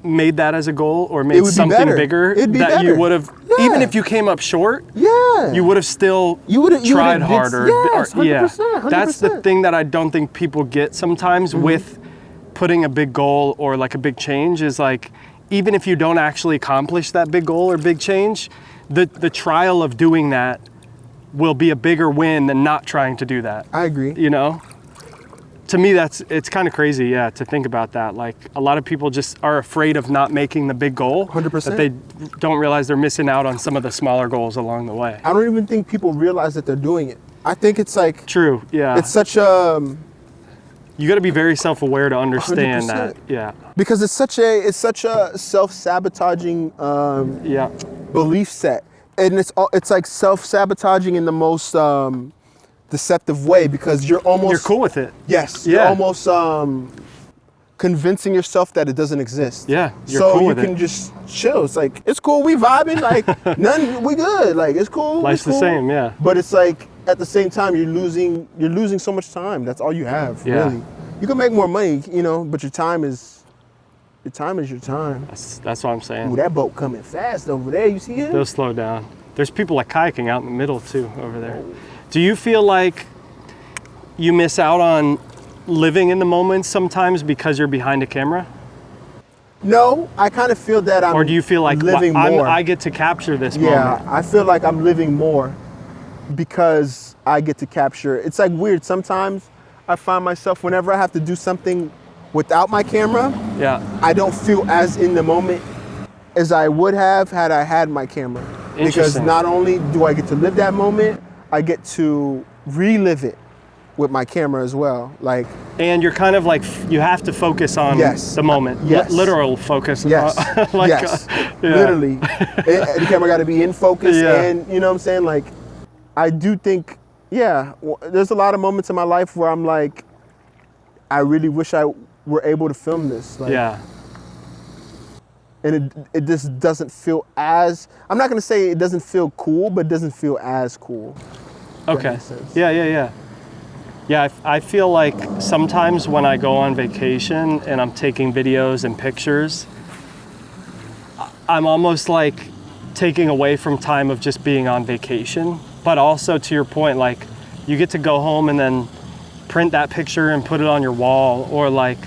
made that as a goal or made something better. bigger, It'd be that better. you would have, Yeah. even if you came up short, Yeah. you would have still tried harder. Yes, 100%, Yeah. 100%. That's the thing that I don't think people get sometimes with putting a big goal or like a big change is like, even if you don't actually accomplish that big goal or big change, the trial of doing that will be a bigger win than not trying to do that. I agree. You know? To me, it's kind of crazy, yeah, to think about that. Like, a lot of people just are afraid of not making the big goal. 100%. That they don't realize they're missing out on some of the smaller goals along the way. I don't even think people realize that they're doing it. I think it's like, True, yeah. it's such a, You got to be very self-aware to understand 100%. that. Yeah. because it's such a self-sabotaging Yeah. belief set, and it's like self-sabotaging in the most deceptive way, because you're You're cool with it. Yes. Yeah. You're almost convincing yourself that it doesn't exist. Yeah, you're so cool you with can it. just chill. It's like, it's cool, we vibing, like we good, like it's cool. Life's it's cool. the same, yeah. But it's like at the same time you're losing so much time. That's all you have, Yeah. really. You can make more money, you know, but your time is your time. That's what I'm saying. Ooh, that boat coming fast over there. You see it? They'll slow down. There's people like kayaking out in the middle too over there. Do you feel like you miss out on living in the moment sometimes because you're behind a camera? No, I kind of feel that I'm Or do you feel like living more. I get to capture this Yeah, moment? I feel like I'm living more because I get to capture. It's like weird. Sometimes I find myself whenever I have to do something without my camera, Yeah. I don't feel as in the moment as I would have had I had my camera. Because Interesting. not only do I get to live that moment, I get to relive it with my camera as well. Like, And you're kind of like, you have to focus on Yes. the moment. Yes. Literal focus. yes, Like, yes, yeah. literally. The camera got to be in focus, Yeah. and you know what I'm saying? Like, I do think, yeah, there's a lot of moments in my life where I'm like, I really wish I were able to film this. Like, Yeah. and it just doesn't feel as, I'm not gonna say it doesn't feel cool, but it doesn't feel as cool. Okay. makes sense. Yeah. Yeah, I feel like sometimes when I go on vacation and I'm taking videos and pictures, I'm almost like taking away from time of just being on vacation. But also to your point, like you get to go home and then print that picture and put it on your wall, or like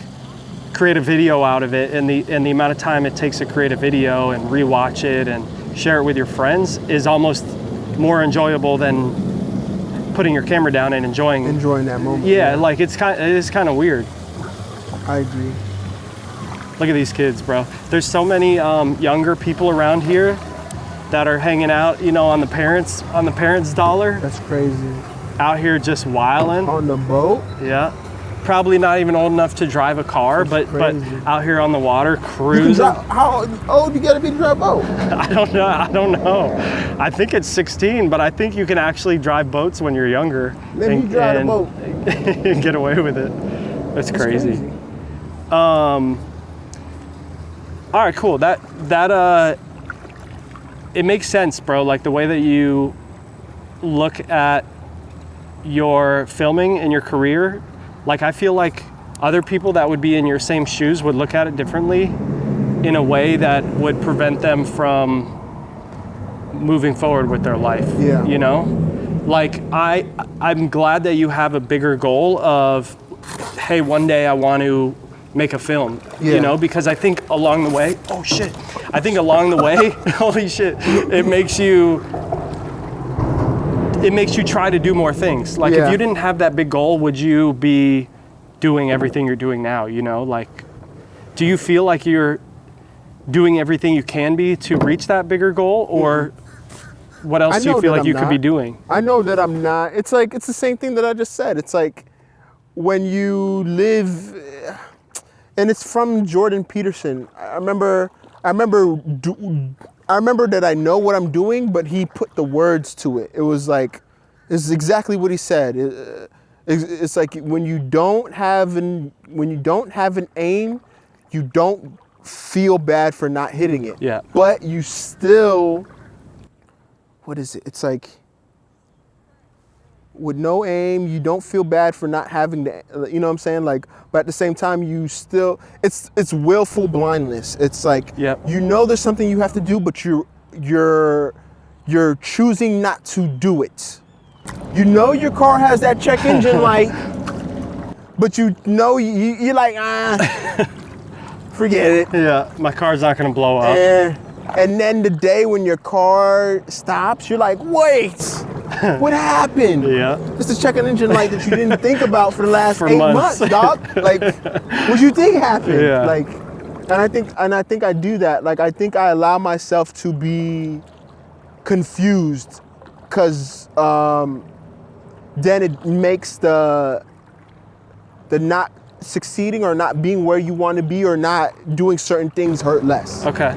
create a video out of it, and the amount of time it takes to create a video and rewatch it and share it with your friends is almost more enjoyable than putting your camera down and enjoying That moment. Yeah, like it is kind of weird. I agree. Look at these kids, bro. There's so many younger people around here that are hanging out, you know, on the parents' dollar, That's crazy. out here just wilding. On the boat? Yeah. Probably not even old enough to drive a car, but crazy. out here on the water You can cruising. drive, how old you gotta be to drive a boat? I don't know. I think it's 16, but I think you can actually drive boats when you're younger. Let me drive a boat. and get away with it. That's crazy. All right, cool. That it makes sense, bro. Like the way that you look at your filming and your career, like I feel like other people that would be in your same shoes would look at it differently in a way that would prevent them from moving forward with their life. Yeah. You know? Like I'm glad that you have a bigger goal of, hey, one day I want to make a film, Yeah. you know, because I think along the way, holy shit, it makes you try to do more things. Like Yeah. if you didn't have that big goal, would you be doing everything you're doing now, you know? Like, do you feel like you're doing everything you can be to reach that bigger goal, or what I else do you know feel that like I'm you could be not. doing? I know that I'm not. It's like, it's the same thing that I just said. It's like when you live, and it's from Jordan Peterson. I remember that I know what I'm doing, but he put the words to it. It was like, it's exactly what he said. It's like when you don't have an aim, you don't feel bad for not hitting it. Yeah. But you still, what is it? It's like, with no aim, you don't feel bad for not having the, you know what I'm saying? Like, but at the same time, you still, it's willful blindness. It's like, Yep. you know there's something you have to do, but you're choosing not to do it. You know your car has that check engine light, but you know you're like, forget it. Yeah, my car's not gonna blow up. And then the day when your car stops, you're like, wait, what happened? Yeah. It's the check engine light that you didn't think about for the last For 8 months. months, dog. Like, what you think happened? Yeah. Like, and I think I do that. Like, I think I allow myself to be confused, because then it makes the not succeeding or not being where you want to be or not doing certain things hurt less. Okay.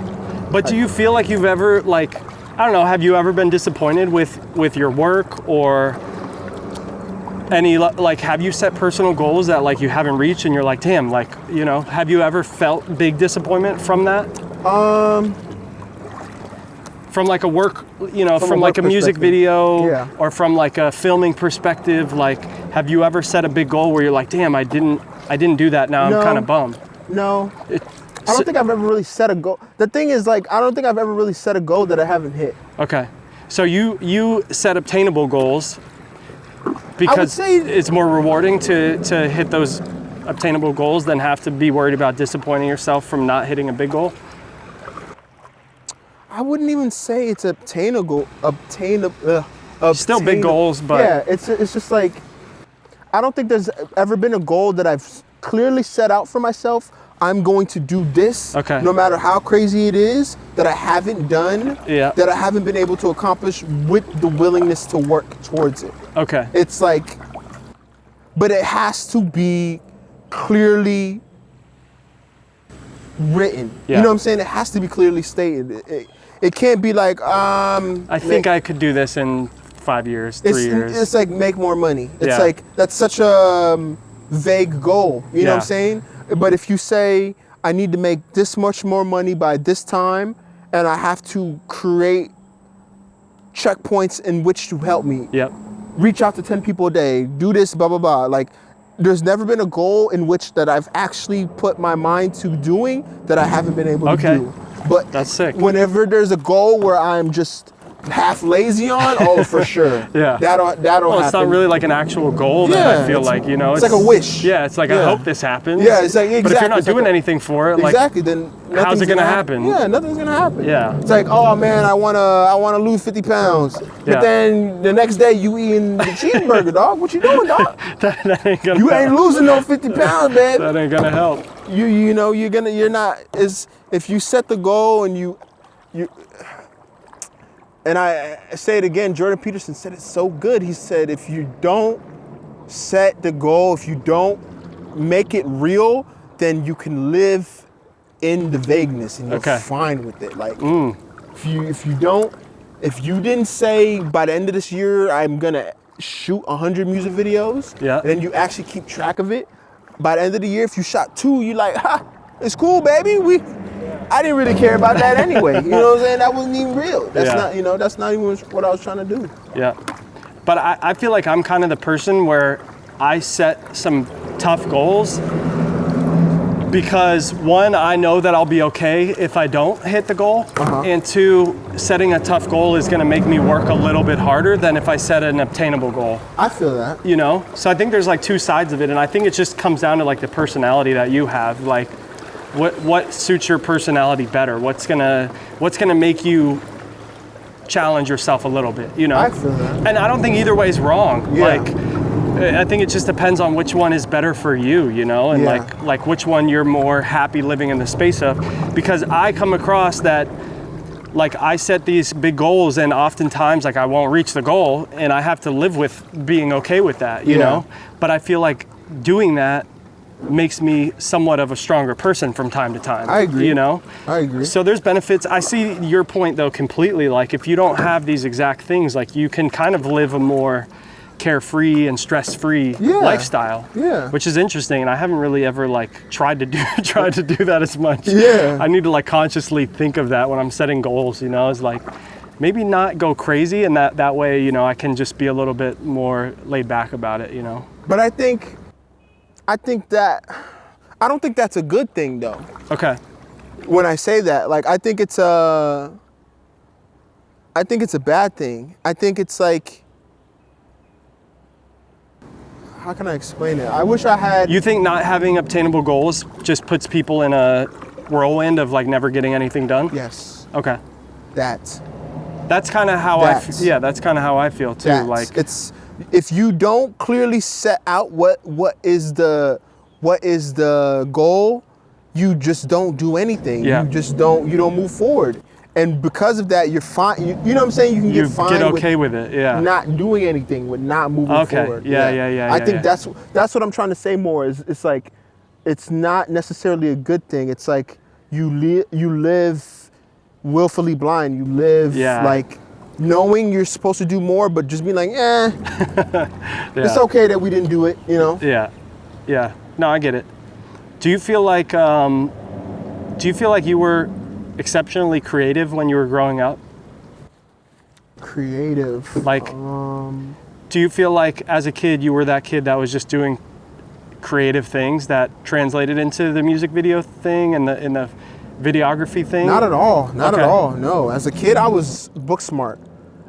But do you feel like you've ever, like, I don't know, have you ever been disappointed with your work, or Any, like, have you set personal goals that like you haven't reached and you're like, damn, like, you know, have you ever felt big disappointment from that? From like a work, you know, from like a music video or from like a filming perspective, like, have you ever set a big goal where you're like, damn, I didn't do that, now I'm kind of bummed? No. I don't think I've ever really set a goal. The thing is, like, I don't think I've ever really set a goal that I haven't hit. Okay. So you set obtainable goals because it's more rewarding to hit those obtainable goals than have to be worried about disappointing yourself from not hitting a big goal? I wouldn't even say it's obtainable. Still big goals, but yeah, it's just like, I don't think there's ever been a goal that I've clearly set out for myself. I'm going to do this, no matter how crazy it is, that I haven't done, that I haven't been able to accomplish with the willingness to work towards it. Okay. It's like, but it has to be clearly written. You know what I'm saying? It has to be clearly stated. It can't be like, I think I could do this in 5 years, 3 years. It's like make more money. It's like, that's such a vague goal. You know what I'm saying? But if you say, I need to make this much more money by this time, and I have to create checkpoints in which to help me. Reach out to 10 people a day, do this, blah, blah, blah. Like, there's never been a goal in which that I've actually put my mind to doing that I haven't been able to do. But that's sick. Whenever there's a goal where I'm just half lazy on, oh, for sure. That'll happen. It's not really like an actual goal that I feel like, you know. It's like a wish. Yeah, it's like, I hope this happens. Yeah, it's like, exactly. But if you're not doing anything for it, like, then how's it gonna happen? Yeah, nothing's gonna happen. Yeah. It's like, oh man, I wanna lose 50 pounds. But then the next day you eating the cheeseburger, dog. What you doing, dog? that ain't gonna You help. ain't losing no 50 pounds, man. That ain't gonna help. You know, you're not, if you set the goal and you and I say it again, Jordan Peterson said it so good. He said, if you don't set the goal, if you don't make it real, then you can live in the vagueness and you're fine with it. Like, if you didn't say by the end of this year, I'm gonna shoot 100 music videos, and then you actually keep track of it, by the end of the year, if you shot 2, you're like, ha, it's cool, baby. I didn't really care about that anyway. You know what I'm saying? That wasn't even real. That's not, you know, that's not even what I was trying to do. Yeah. But I feel like I'm kind of the person where I set some tough goals because 1, I know that I'll be okay if I don't hit the goal. And 2, setting a tough goal is gonna make me work a little bit harder than if I set an obtainable goal. I feel that. You know? So I think there's like 2 sides of it, and I think it just comes down to like the personality that you have. Like, what suits your personality better? What's gonna make you challenge yourself a little bit, you know? I feel that. And I don't think either way is wrong. Like, I think it just depends on which one is better for you, you know, and like which one you're more happy living in the space of. Because I come across that, like, I set these big goals and oftentimes like I won't reach the goal and I have to live with being okay with that, you know? But I feel like doing that makes me somewhat of a stronger person from time to time. I agree. You know? I agree. So there's benefits. I see your point though completely. Like, if you don't have these exact things, like, you can kind of live a more carefree and stress-free lifestyle. Which is interesting, and I haven't really ever like tried to do that as much. I need to like consciously think of that when I'm setting goals, you know, it's like maybe not go crazy, and that way, you know, I can just be a little bit more laid back about it, you know. But I think that, I don't think that's a good thing though. Okay. When I say that, like, I think it's a bad thing. I think it's like, how can I explain it? I wish I had. You think not having obtainable goals just puts people in a whirlwind of like never getting anything done? Yes. Okay. That's kind of how that's kind of how I feel too. Like, it's, if you don't clearly set out what is the goal, you just don't do anything. You don't move forward. And because of that, you're fine. You know what I'm saying? You can get fine. Get okay with it. Yeah. Not doing anything, with not moving forward. I think that's what I'm trying to say more. Is it's like, it's not necessarily a good thing. It's like you live willfully blind. You live like knowing you're supposed to do more, but just being like, it's okay that we didn't do it, you know? Yeah. No, I get it. Do you feel like you were exceptionally creative when you were growing up? Creative. Like, do you feel like as a kid you were that kid that was just doing creative things that translated into the music video thing and the videography thing? Not at all. Not at all. No. As a kid, I was book smart.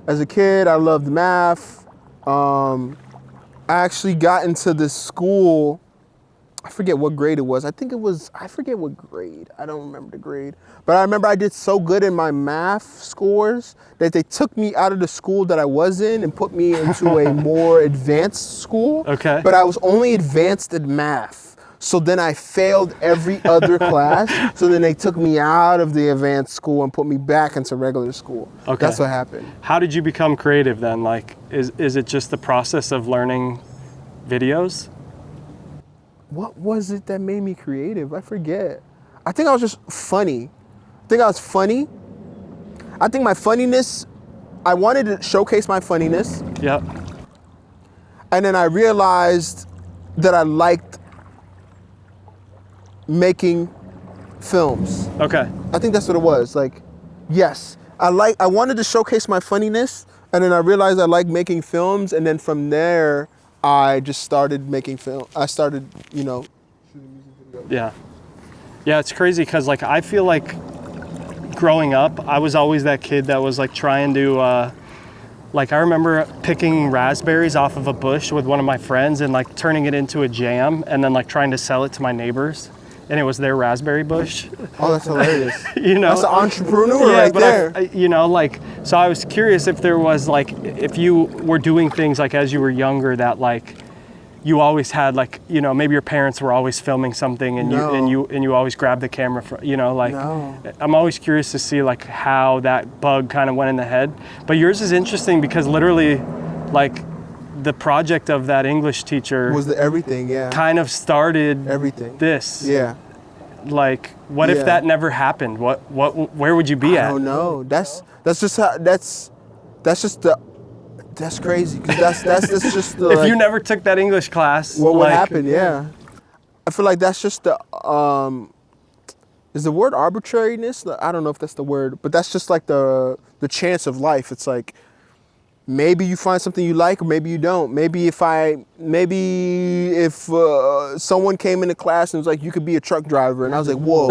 As a kid, I loved math. I actually got into this school. I forget what grade it was. I forget what grade. I don't remember the grade. But I remember I did so good in my math scores that they took me out of the school that I was in and put me into a more advanced school. Okay. But I was only advanced in math. So then I failed every other class. So then they took me out of the advanced school and put me back into regular school. Okay. That's what happened. How did you become creative then? Like, is it just the process of learning videos? What was it that made me creative? I forget. I think I was just funny. I think I was funny. I think my funniness, I wanted to showcase my funniness. Yep. And then I realized that I liked making films. Okay. I think that's what it was. Like, yes, I wanted to showcase my funniness, and then I realized I like making films, and then from there, I just started making film. I started, shooting music videos. Yeah. Yeah, it's crazy because like I feel like growing up, I was always that kid that was like trying to, like I remember picking raspberries off of a bush with one of my friends and like turning it into a jam and then like trying to sell it to my neighbors. And it was their raspberry bush. Oh, that's hilarious. That's an entrepreneur right there. So I was curious if there was like, if you were doing things like as you were younger that like, you always had like, maybe your parents were always filming something and you always grabbed the camera for, No. I'm always curious to see like how that bug kind of went in the head. But yours is interesting because literally like the project of that English teacher was everything, yeah. kind of started everything. This. Yeah. Like, what if that never happened? Where would you be at? I don't know. That's crazy. 'Cause that's just the. If you never took that English class, what would happen? Yeah. I feel like that's just the. Is the word arbitrariness? I don't know if that's the word, but that's just like the chance of life. It's like. Maybe you find something you like, or maybe you don't. Maybe if someone came into class and was like, you could be a truck driver, and I was like, whoa,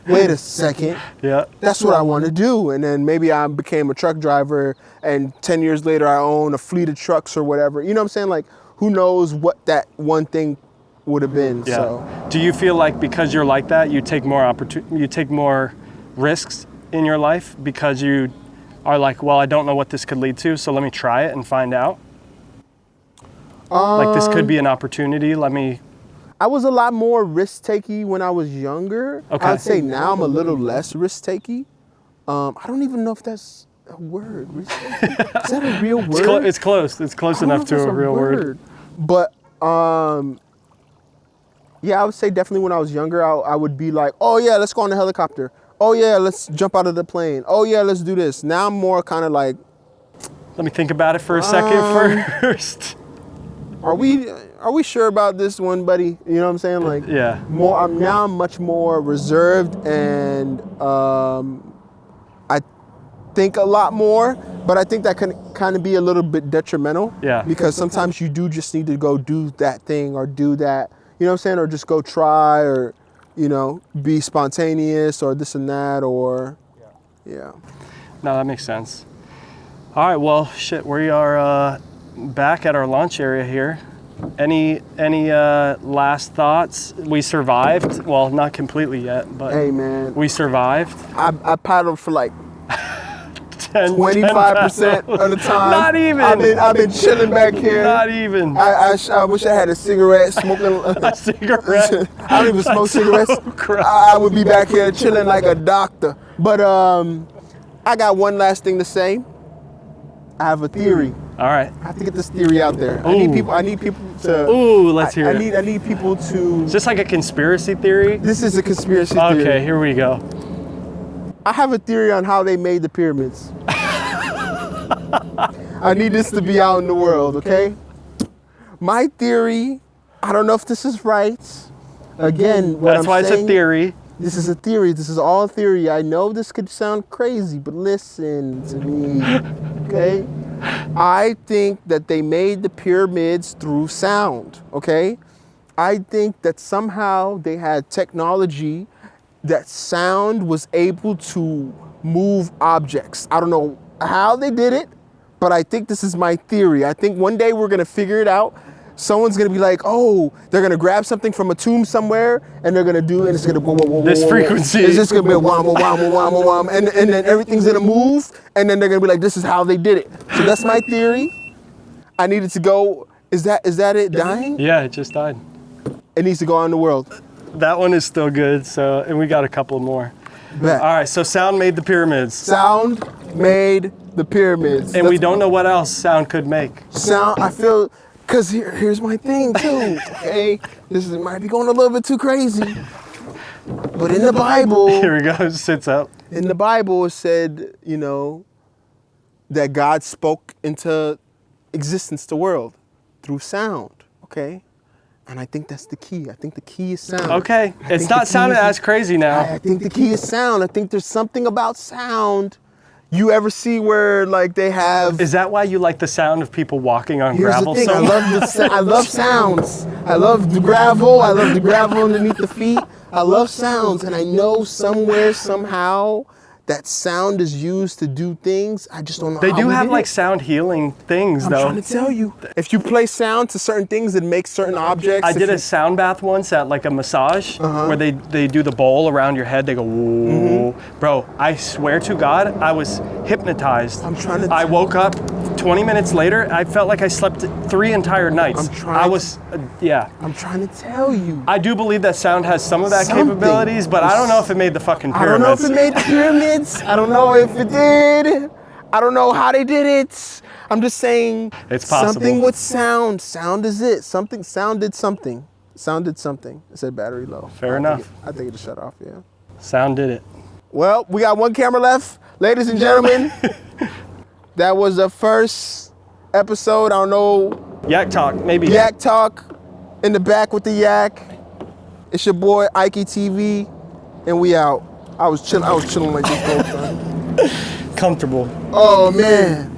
wait a second. Yeah. That's what I want to do. And then maybe I became a truck driver, and 10 years later I own a fleet of trucks or whatever. You know what I'm saying? Like, who knows what that one thing would have been. Yeah. So. Do you feel like because you're like that, you take more risks in your life because you are like, well, I don't know what this could lead to, so let me try it and find out? Like this could be an opportunity, I was a lot more risk-takey when I was younger. Okay. I'd say now I'm a little less risk-takey. I don't even know if that's a word. Risk-takey? Is that a real word? It's close. It's close enough to a real word. But, yeah, I would say definitely when I was younger, I would be like, oh yeah, let's go on the helicopter. Oh yeah, let's jump out of the plane. Oh yeah, let's do this. Now I'm more kind of like. Let me think about it for a second first. Are we sure about this one, buddy? You know what I'm saying? Like. Yeah. I'm much more reserved and I think a lot more, but I think that can kind of be a little bit detrimental. Yeah. Because sometimes you do just need to go do that thing or do that. You know what I'm saying? Or just go try or. Be spontaneous or this and that or, yeah. No, that makes sense. All right, well, shit, we are back at our lunch area here. Any last thoughts? We survived. Well, not completely yet, but hey, man, we survived. I paddled for like 25% of the time. Not even. I've been chilling back here. Not even. I wish I had a cigarette, smoking. A cigarette? I don't even smoke cigarettes. So I would be back here chilling like a doctor. But I got one last thing to say. I have a theory. All right. I have to get this theory out there. I need people to. Ooh, let's hear it. I need people to. Is this like a conspiracy theory? This is a conspiracy theory. Okay, here we go. I have a theory on how they made the pyramids. I need this to be out in the world, okay? My theory, I don't know if this is right. Again, what That's I'm why saying, it's a theory. This is a theory. This is all theory. I know this could sound crazy, but listen to me, okay? I think that they made the pyramids through sound, okay? I think that somehow they had technology that sound was able to move objects. I don't know how they did it, but I think this is my theory. I think one day we're gonna figure it out. Someone's gonna be like, oh, they're gonna grab something from a tomb somewhere, and they're gonna do, and it's gonna This frequency. It's just gonna be wham, wham, wham, wham, and then everything's gonna move, and then they're gonna be like, this is how they did it. So that's my theory. I needed to go. Is that it dying? Yeah, it just died. It needs to go out in the world. That one is still good. So, and we got a couple more. Bet. All right. So sound made the pyramids, Sound made the pyramids. and we don't know what else sound could make. Sound, I feel, because here's my thing too, okay? Might be going a little bit too crazy. But in the Bible, Here we go. Sits up. in the Bible it said, you know, that God spoke into existence the world through sound, okay? And I think that's the key. I think the key is sound. Okay. I It's think not the key sounding is- as crazy now. I think the key is sound. I think there's something about sound. You ever see where like they have? Is that why you like the sound of people walking on Here's gravel the thing. so I much? love I love sounds. I love the gravel. I love the gravel underneath the feet. I love sounds, and I know somewhere somehow that sound is used to do things. I just don't know. They how do we have did like it. sound healing things I'm though. trying to tell you. If you play sound to certain things, it makes certain objects. I if did you- a sound bath once at like a massage where they do the bowl around your head. They go, whoa. Bro, I swear to God, I was hypnotized. I'm trying to I woke up 20 minutes later. I felt like I slept 3 entire nights. I'm trying I to- was, yeah. I'm trying to tell you. I do believe that sound has some of that Something. capabilities, but I don't know if it made the fucking I don't pyramids. know if it made the pyramids. I don't know if it did. I don't know how they did it. I'm just saying It's possible. something with sound. Sound is it. Sound did something. Sound did something. It said battery low. Fair enough. I think it shut off, yeah. Sound did it. Well, we got one camera left. Ladies and gentlemen, that was the first episode. I don't know. Yak talk, maybe. Yak Talk in the back with the Yak. It's your boy IkeyTV, and we out. I was chilling like this the whole time. Comfortable. Oh man.